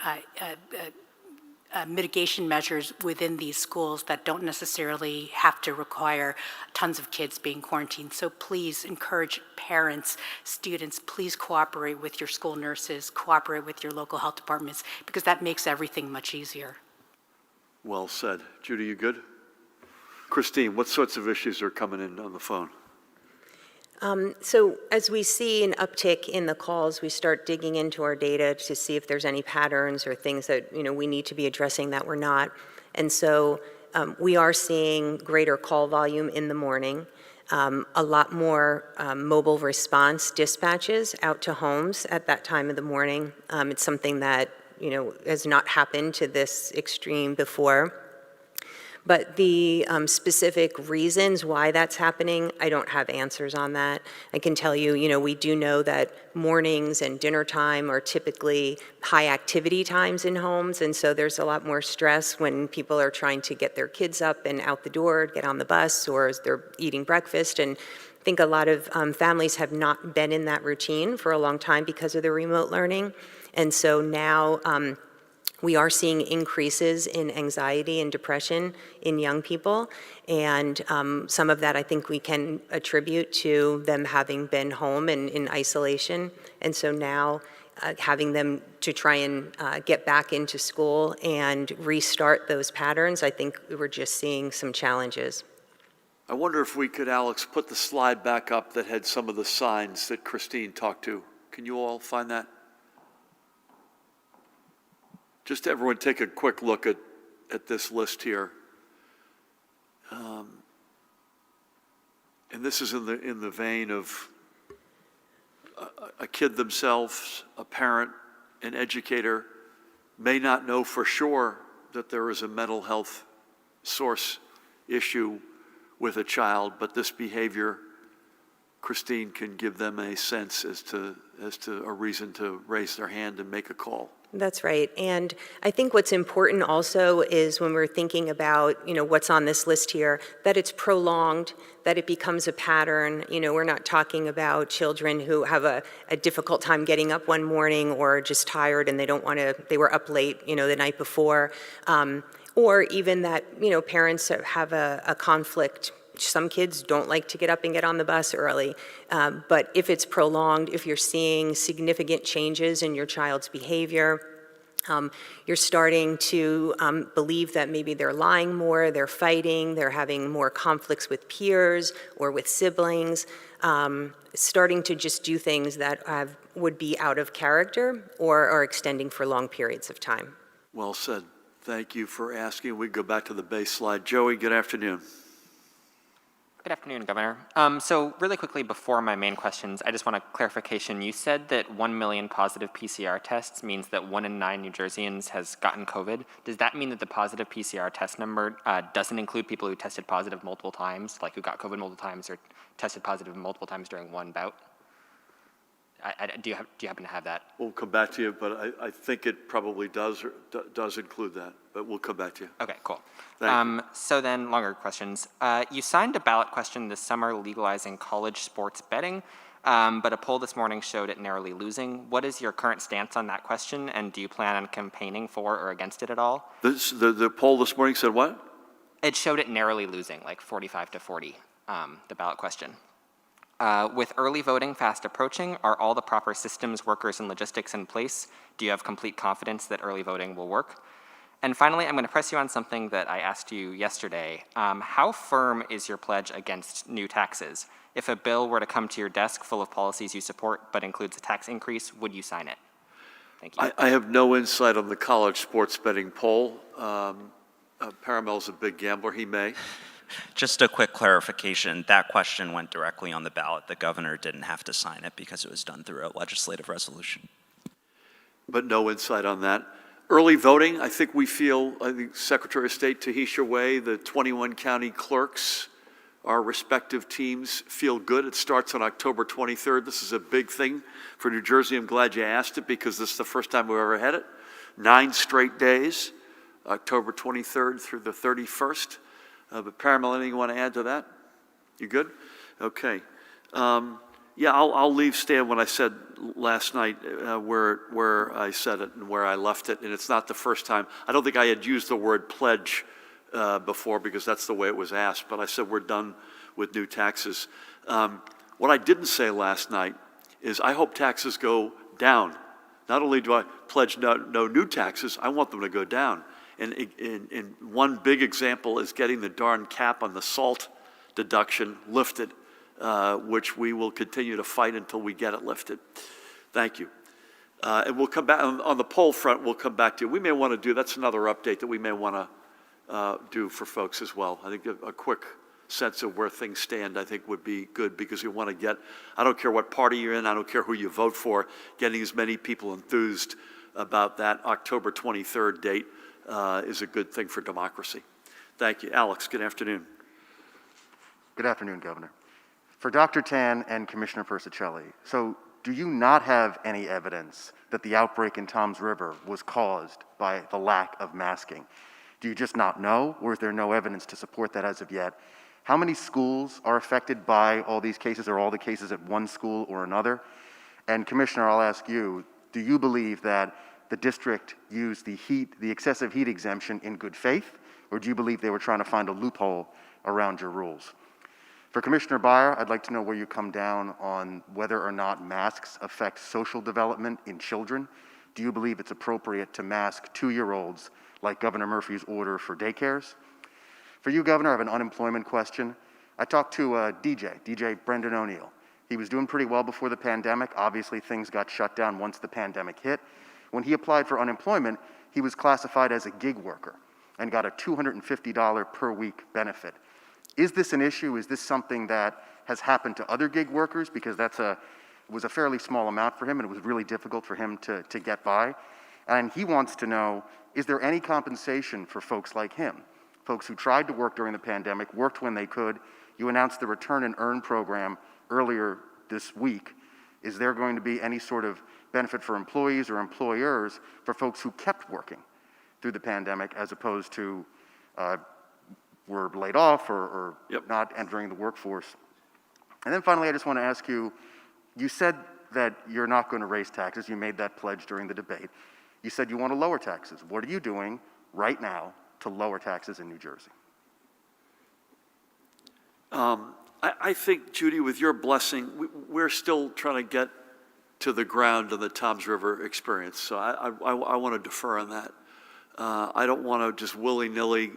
mitigation measures within these schools that don't necessarily have to require tons of kids being quarantined. So please encourage parents, students, please cooperate with your school nurses, cooperate with your local health departments, because that makes everything much easier. Well said. Judy, you good? Christine, what sorts of issues are coming in on the phone? So as we see an uptick in the calls, we start digging into our data to see if there's any patterns or things that we need to be addressing that we're not. And so we are seeing greater call volume in the morning. a lot more mobile response dispatches out to homes at that time of the morning. It's something that, has not happened to this extreme before. But the specific reasons why that's happening, I don't have answers on that. I can tell you, we do know that mornings and dinner time are typically high activity times in homes, and so there's a lot more stress when people are trying to get their kids up and out the door, get on the bus, or as they're eating breakfast. And I think a lot of families have not been in that routine for a long time because of the remote learning. And so now, we are seeing increases in anxiety and depression in young people, and some of that I think we can attribute to them having been home and in isolation, and so now having them to try and get back into school and restart those patterns, I think we're just seeing some challenges. I wonder if we could, Alex, put the slide back up that had some of the signs that Christine talked to. Can you all find that? Just everyone take a quick look at this list here. And this is in the vein of a kid themselves, a parent, an educator may not know for sure that there is a mental health source issue with a child, but this behavior, Christine can give them a sense as to a reason to raise their hand and make a call. That's right. And I think what's important also is when we're thinking about, what's on this list here, that it's prolonged, that it becomes a pattern. We're not talking about children who have a difficult time getting up one morning or just tired and they were up late, the night before. Or even that, parents have a conflict. Some kids don't like to get up and get on the bus early, but if it's prolonged, if you're seeing significant changes in your child's behavior, you're starting to believe that maybe they're lying more, they're fighting, they're having more conflicts with peers or with siblings, starting to just do things that would be out of character or are extending for long periods of time. Well said. Thank you for asking. We go back to the base slide. Joey, good afternoon. Good afternoon, Governor. So really quickly before my main questions, I just want a clarification. You said that 1 million positive PCR tests means that 1 in 9 New Jerseyans has gotten COVID. Does that mean that the positive PCR test number doesn't include people who tested positive multiple times, like who got COVID multiple times or tested positive multiple times during one bout? Do you happen to have that? We'll come back to you, but I think it probably does include that, but we'll come back to you. Okay, cool. Thank you. So then, longer questions. You signed a ballot question this summer legalizing college sports betting, but a poll this morning showed it narrowly losing. What is your current stance on that question, and do you plan on campaigning for or against it at all? The poll this morning said what? It showed it narrowly losing, like 45 to 40, the ballot question. With early voting fast approaching, are all the proper systems, workers, and logistics in place? Do you have complete confidence that early voting will work? And finally, I'm going to press you on something that I asked you yesterday. How firm is your pledge against new taxes? If a bill were to come to your desk full of policies you support but includes a tax increase, would you sign it? Thank you. I have no insight on the college sports betting poll. Paramel's a big gambler. He may. Just a quick clarification, that question went directly on the ballot. The governor didn't have to sign it because it was done through a legislative resolution. But no insight on that. Early voting, I think Secretary of State Tahisha Way, the 21 county clerks, our respective teams feel good. It starts on October 23rd. This is a big thing for New Jersey. I'm glad you asked it because this is the first time we've ever had it. 9 straight days, October 23rd through the 31st. But Paramount, anything you want to add to that? You good? Okay. Yeah, I'll leave Stan when I said last night where I said it and where I left it, and it's not the first time. I don't think I had used the word pledge before because that's the way it was asked, but I said we're done with new taxes. What I didn't say last night is I hope taxes go down. Not only do I pledge no new taxes, I want them to go down. And one big example is getting the darn cap on the SALT deduction lifted, which we will continue to fight until we get it lifted. Thank you. And we'll come back on the poll front. We'll come back to you. We may want to do, that's another update that we may want to do for folks as well. I think a quick sense of where things stand, I think would be good, because we want to get, I don't care what party you're in, I don't care who you vote for, getting as many people enthused about that October 23rd date is a good thing for democracy. Thank you. Alex, good afternoon. Good afternoon, Governor. For Dr. Tan and Commissioner Persicelli, so do you not have any evidence that the outbreak in Toms River was caused by the lack of masking? Do you just not know, or is there no evidence to support that as of yet? How many schools are affected by all these cases, or all the cases at one school or another? And Commissioner, I'll ask you, do you believe that the district used the excessive heat exemption in good faith, or do you believe they were trying to find a loophole around your rules? For Commissioner Beyer, I'd like to know where you come down on whether or not masks affect social development in children. Do you believe it's appropriate to mask 2-year-olds like Governor Murphy's order for daycares? For you, Governor, I have an unemployment question. I talked to DJ Brendan O'Neill. He was doing pretty well before the pandemic. Obviously, things got shut down once the pandemic hit. When he applied for unemployment, he was classified as a gig worker and got a $250 per week benefit. Is this an issue? Is this something that has happened to other gig workers? Because it was a fairly small amount for him, and it was really difficult for him to get by. And he wants to know, is there any compensation for folks like him? Folks who tried to work during the pandemic, worked when they could. You announced the Return and Earn program earlier this week. Is there going to be any sort of benefit for employees or employers for folks who kept working through the pandemic as opposed to were laid off or not entering the workforce? And then finally, I just want to ask you, you said that you're not going to raise taxes. You made that pledge during the debate. You said you want to lower taxes. What are you doing right now to lower taxes in New Jersey? I think, Judy, with your blessing, we're still trying to get to the ground of the Toms River experience. So I want to defer on that. I don't want to just willy-nilly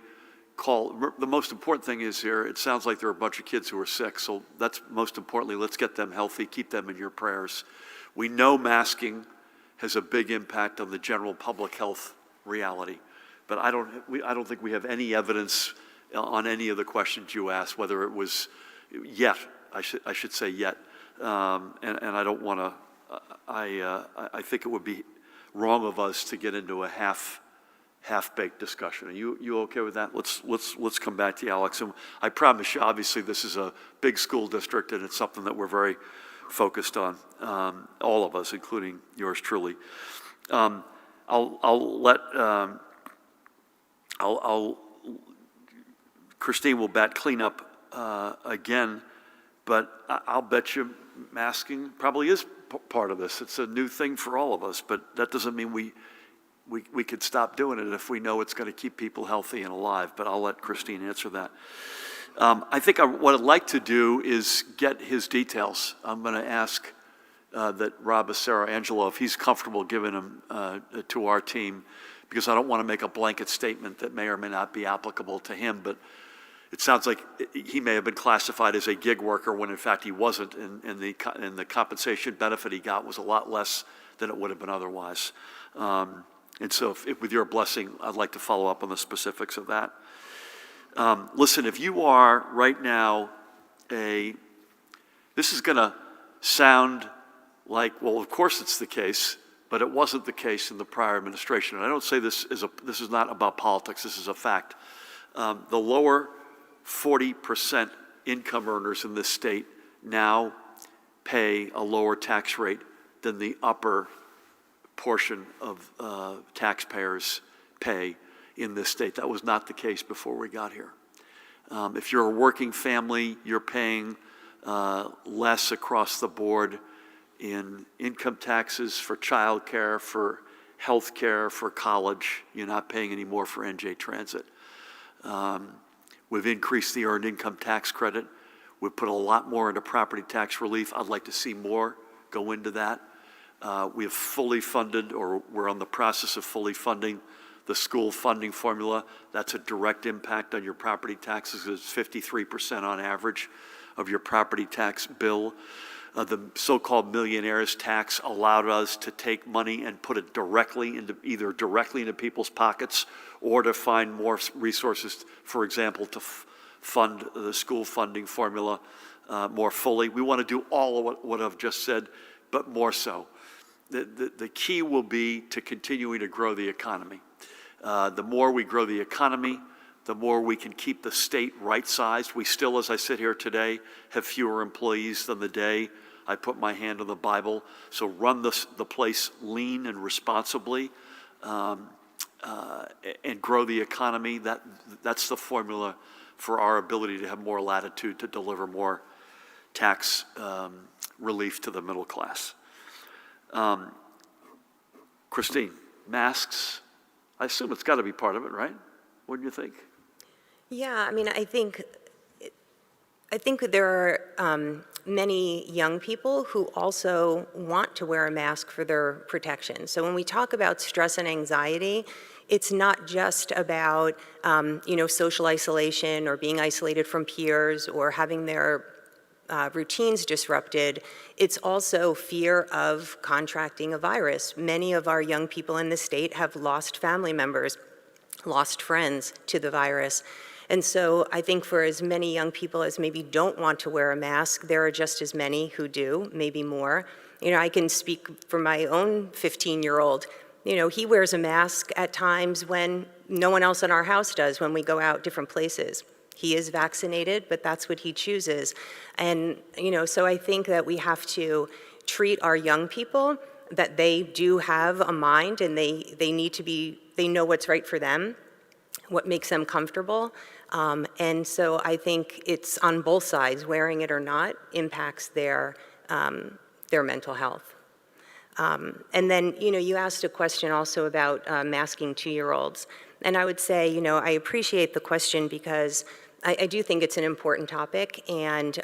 call. The most important thing is here, it sounds like there are a bunch of kids who are sick. So that's most importantly, let's get them healthy, keep them in your prayers. We know masking has a big impact on the general public health reality. But I don't think we have any evidence on any of the questions you asked, whether it was yet, I should say yet. And I don't want to, I think it would be wrong of us to get into a half-baked discussion. Are you okay with that? Let's come back to you, Alex. And I promise you, obviously, this is a big school district, and it's something that we're very focused on, all of us, including yours truly. Christine will bat cleanup again, but I'll bet you masking probably is part of this. It's a new thing for all of us, but that doesn't mean we could stop doing it if we know it's going to keep people healthy and alive. But I'll let Christine answer that. I think what I'd like to do is get his details. I'm going to ask that Rob Angelo, if he's comfortable giving them to our team, because I don't want to make a blanket statement that may or may not be applicable to him, but it sounds like he may have been classified as a gig worker when in fact he wasn't, and the compensation benefit he got was a lot less than it would have been otherwise. And so if with your blessing, I'd like to follow up on the specifics of that. Listen, if you are right now this is going to sound like, well, of course it's the case, but it wasn't the case in the prior administration. And I don't say this is not about politics, this is a fact. The lower 40% income earners in this state now pay a lower tax rate than the upper portion of taxpayers pay in this state. That was not the case before we got here. If you're a working family, you're paying less across the board in income taxes, for child care, for health care, for college. You're not paying any more for NJ Transit. We've increased the earned income tax credit. We've put a lot more into property tax relief. I'd like to see more go into that. We have fully funded, or we're on the process of fully funding, the school funding formula. That's a direct impact on your property taxes. It's 53% on average of your property tax bill. The so-called millionaires tax allowed us to take money and put it either directly into people's pockets or to find more resources, for example, to fund the school funding formula more fully. We want to do all of what I've just said, but more so. The key will be to continuing to grow the economy. The more we grow the economy, the more we can keep the state right-sized. We still, as I sit here today, have fewer employees than the day I put my hand on the Bible. So run the place lean and responsibly, and grow the economy. That's the formula for our ability to have more latitude to deliver more tax relief to the middle class. Christine, masks, I assume it's got to be part of it, right? Wouldn't you think? Yeah, I mean, I think there are many young people who also want to wear a mask for their protection. So when we talk about stress and anxiety, it's not just about social isolation or being isolated from peers or having their routines disrupted. It's also fear of contracting a virus. Many of our young people in the state have lost family members, lost friends to the virus. And so I think for as many young people as maybe don't want to wear a mask, there are just as many who do, maybe more. I can speak for my own 15-year-old. He wears a mask at times when no one else in our house does when we go out different places. He is vaccinated, but that's what he chooses. And, so I think that we have to treat our young people that they do have a mind and they know what's right for them, what makes them comfortable. And so I think it's on both sides, wearing it or not impacts their mental health. And then, you asked a question also about masking 2-year-olds. And I would say, I appreciate the question because I do think it's an important topic, and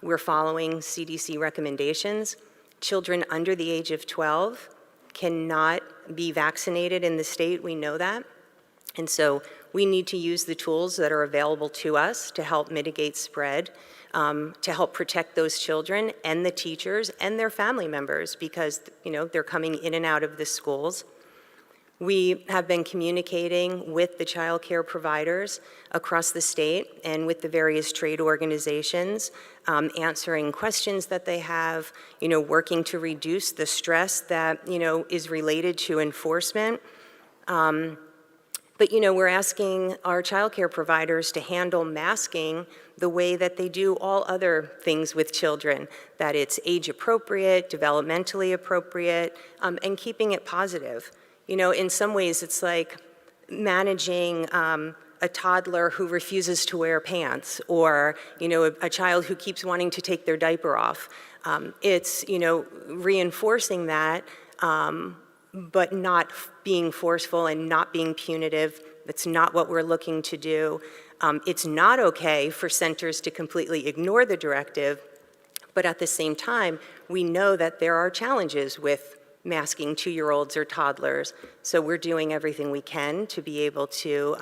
we're following CDC recommendations. Children under the age of 12 cannot be vaccinated in the state, we know that. And so we need to use the tools that are available to us to help mitigate spread, to help protect those children and the teachers and their family members because, they're coming in and out of the schools. We have been communicating with the child care providers across the state and with the various trade organizations, answering questions that they have, working to reduce the stress that, is related to enforcement. But, we're asking our child care providers to handle masking the way that they do all other things with children, that it's age appropriate, developmentally appropriate, and keeping it positive. In some ways, it's like managing a toddler who refuses to wear pants or, a child who keeps wanting to take their diaper off. It's, reinforcing that, but not being forceful and not being punitive. That's not what we're looking to do. It's not okay for centers to completely ignore the directive, but at the same time, we know that there are challenges with masking 2-year-olds or toddlers. So we're doing everything we can to be able to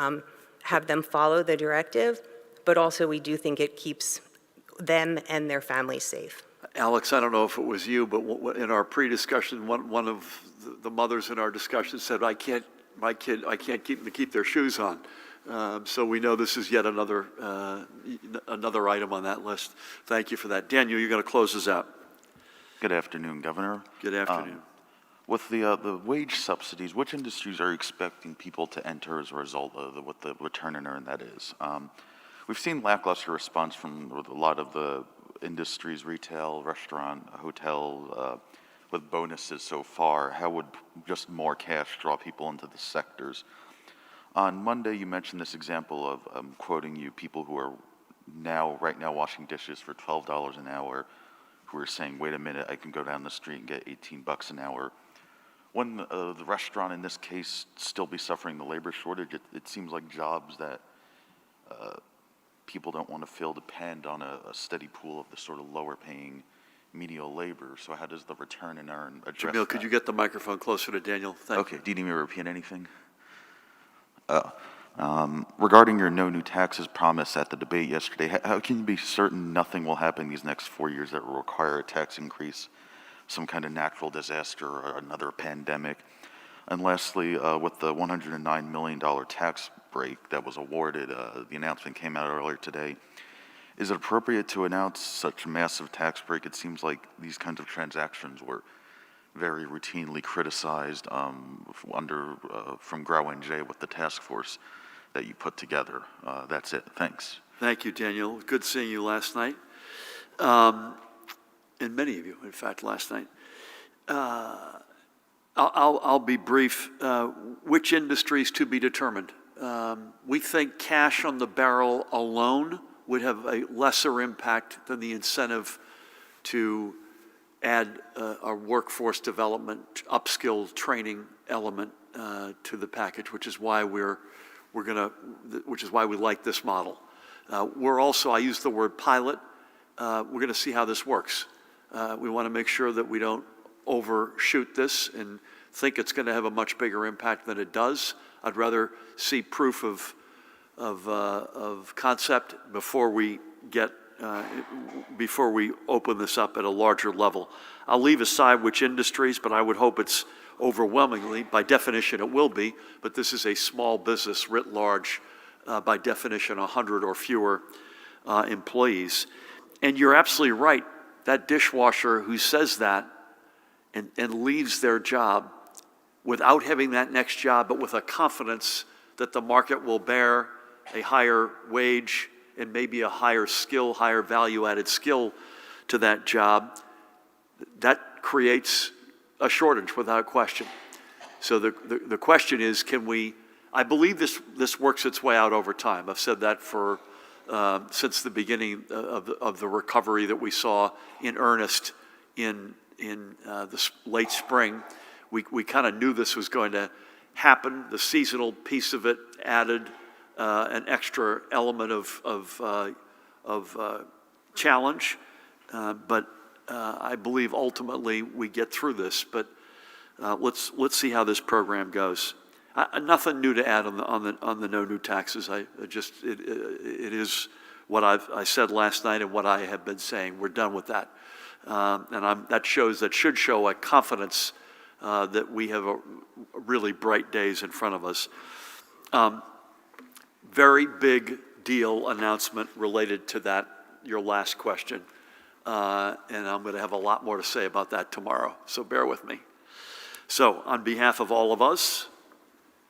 have them follow the directive, but also we do think it keeps them and their families safe. Alex, I don't know if it was you, but in our pre-discussion, one of the mothers in our discussion said, I can't keep their shoes on. So we know this is yet another item on that list. Thank you for that. Daniel, you're going to close us out. Good afternoon, Governor. Good afternoon. With the wage subsidies, which industries are you expecting people to enter as a result of what the return and earn that is? We've seen lackluster response from a lot of the industries, retail, restaurant, hotel, with bonuses so far. How would just more cash draw people into the sectors? On Monday, you mentioned this example of, quoting you, people who are right now washing dishes for $12 an hour, who are saying, wait a minute, I can go down the street and get $18 an hour. Wouldn't the restaurant in this case still be suffering the labor shortage? It seems like jobs that people don't want to fill depend on a steady pool of the sort of lower paying menial labor. So how does the return and earn address Jamil, could you get the microphone closer to Daniel? Thank you. Do you need me to repeat anything? Regarding your no new taxes promise at the debate yesterday, how can you be certain nothing will happen these next 4 years that will require a tax increase, some kind of natural disaster or another pandemic? And lastly, with the $109 million tax break that was awarded, the announcement came out earlier today. Is it appropriate to announce such a massive tax break? It seems like these kinds of transactions were very routinely criticized from Grow NJ with the task force that you put together. That's it. Thanks. Thank you, Daniel. Good seeing you last night. And many of you, in fact, last night. I'll be brief. Which industries to be determined? We think cash on the barrel alone would have a lesser impact than the incentive to add a workforce development, upskill training element to the package, which is why we like this model. We're also, I use the word pilot. We're going to see how this works. We want to make sure that we don't overshoot this and think it's going to have a much bigger impact than it does. I'd rather see proof of concept before we open this up at a larger level. I'll leave aside which industries, but I would hope it's overwhelmingly, by definition it will be, but this is a small business writ large, by definition 100 or fewer employees. And you're absolutely right, that dishwasher who says that and leaves their job without having that next job, but with a confidence that the market will bear a higher wage and maybe a higher skill, higher value-added skill to that job, that creates a shortage without question. So the question is, can we, I believe this works its way out over time. I've said that for since the beginning of the recovery that we saw in earnest in the late spring. We kind of knew this was going to happen. The seasonal piece of it added an extra element of challenge, but I believe ultimately we get through this. But let's see how this program goes. Nothing new to add on the no new taxes. It is what I said last night and what I have been saying. We're done with that, and that should show a confidence that we have a really bright days in front of us. Very big deal announcement related to that, your last question, and I'm going to have a lot more to say about that tomorrow. So bear with me. So on behalf of all of us,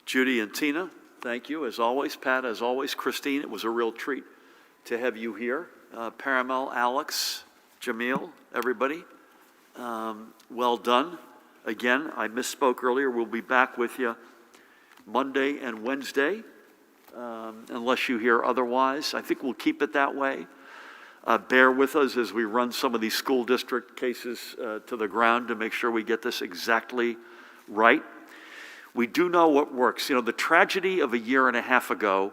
Judy and Tina, thank you as always. Pat, as always. Christine, it was a real treat to have you here. Paramel, Alex, Jamil, everybody, well done. Again, I misspoke earlier. We'll be back with you Monday and Wednesday, unless you hear otherwise. I think we'll keep it that way. Bear with us as we run some of these school district cases to the ground to make sure we get this exactly right. We do know what works. You know, the tragedy of a year and a half ago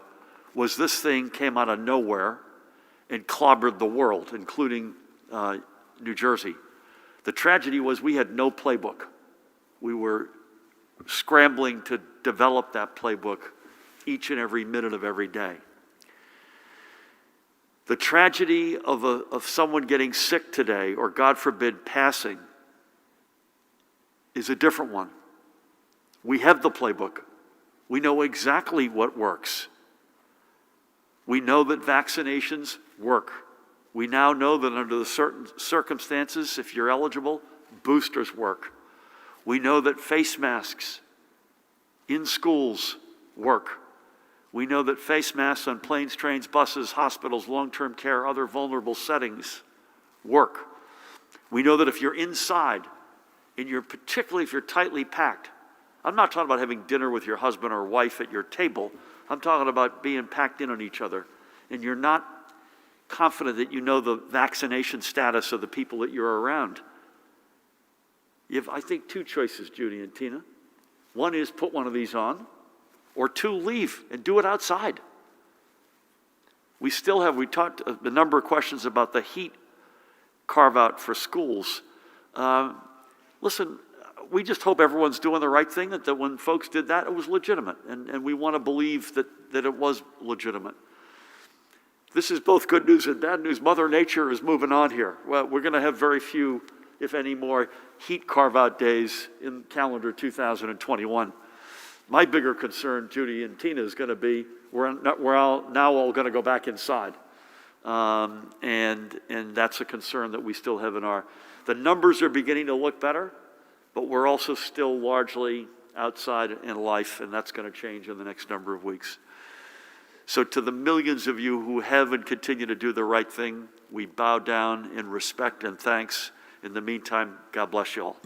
was this thing came out of nowhere and clobbered the world, including New Jersey. The tragedy was we had no playbook. We were scrambling to develop that playbook each and every minute of every day. The tragedy of someone getting sick today, or God forbid, passing, is a different one. We have the playbook. We know exactly what works. We know that vaccinations work. We now know that under the certain circumstances, if you're eligible, boosters work. We know that face masks in schools work. We know that face masks on planes, trains, buses, hospitals, long-term care, other vulnerable settings work. We know that if you're inside, and particularly if you're tightly packed, I'm not talking about having dinner with your husband or wife at your table. I'm talking about being packed in on each other, and you're not confident that you know the vaccination status of the people that you're around. You have, I think, two choices, Judy and Tina. One is put one of these on, or two, leave and do it outside. We talked a number of questions about the heat carve out for schools. Listen, we just hope everyone's doing the right thing, that when folks did that, it was legitimate, and we want to believe that it was legitimate. This is both good news and bad news. Mother Nature is moving on here. Well, we're going to have very few, if any more, heat carve-out days in calendar 2021. My bigger concern, Judy and Tina, is going to be we're now all going to go back inside. And that's a concern that we still have in our, the numbers are beginning to look better, but we're also still largely outside in life, and that's going to change in the next number of weeks. So to the millions of you who have and continue to do the right thing, we bow down in respect and thanks. In the meantime, God bless you all.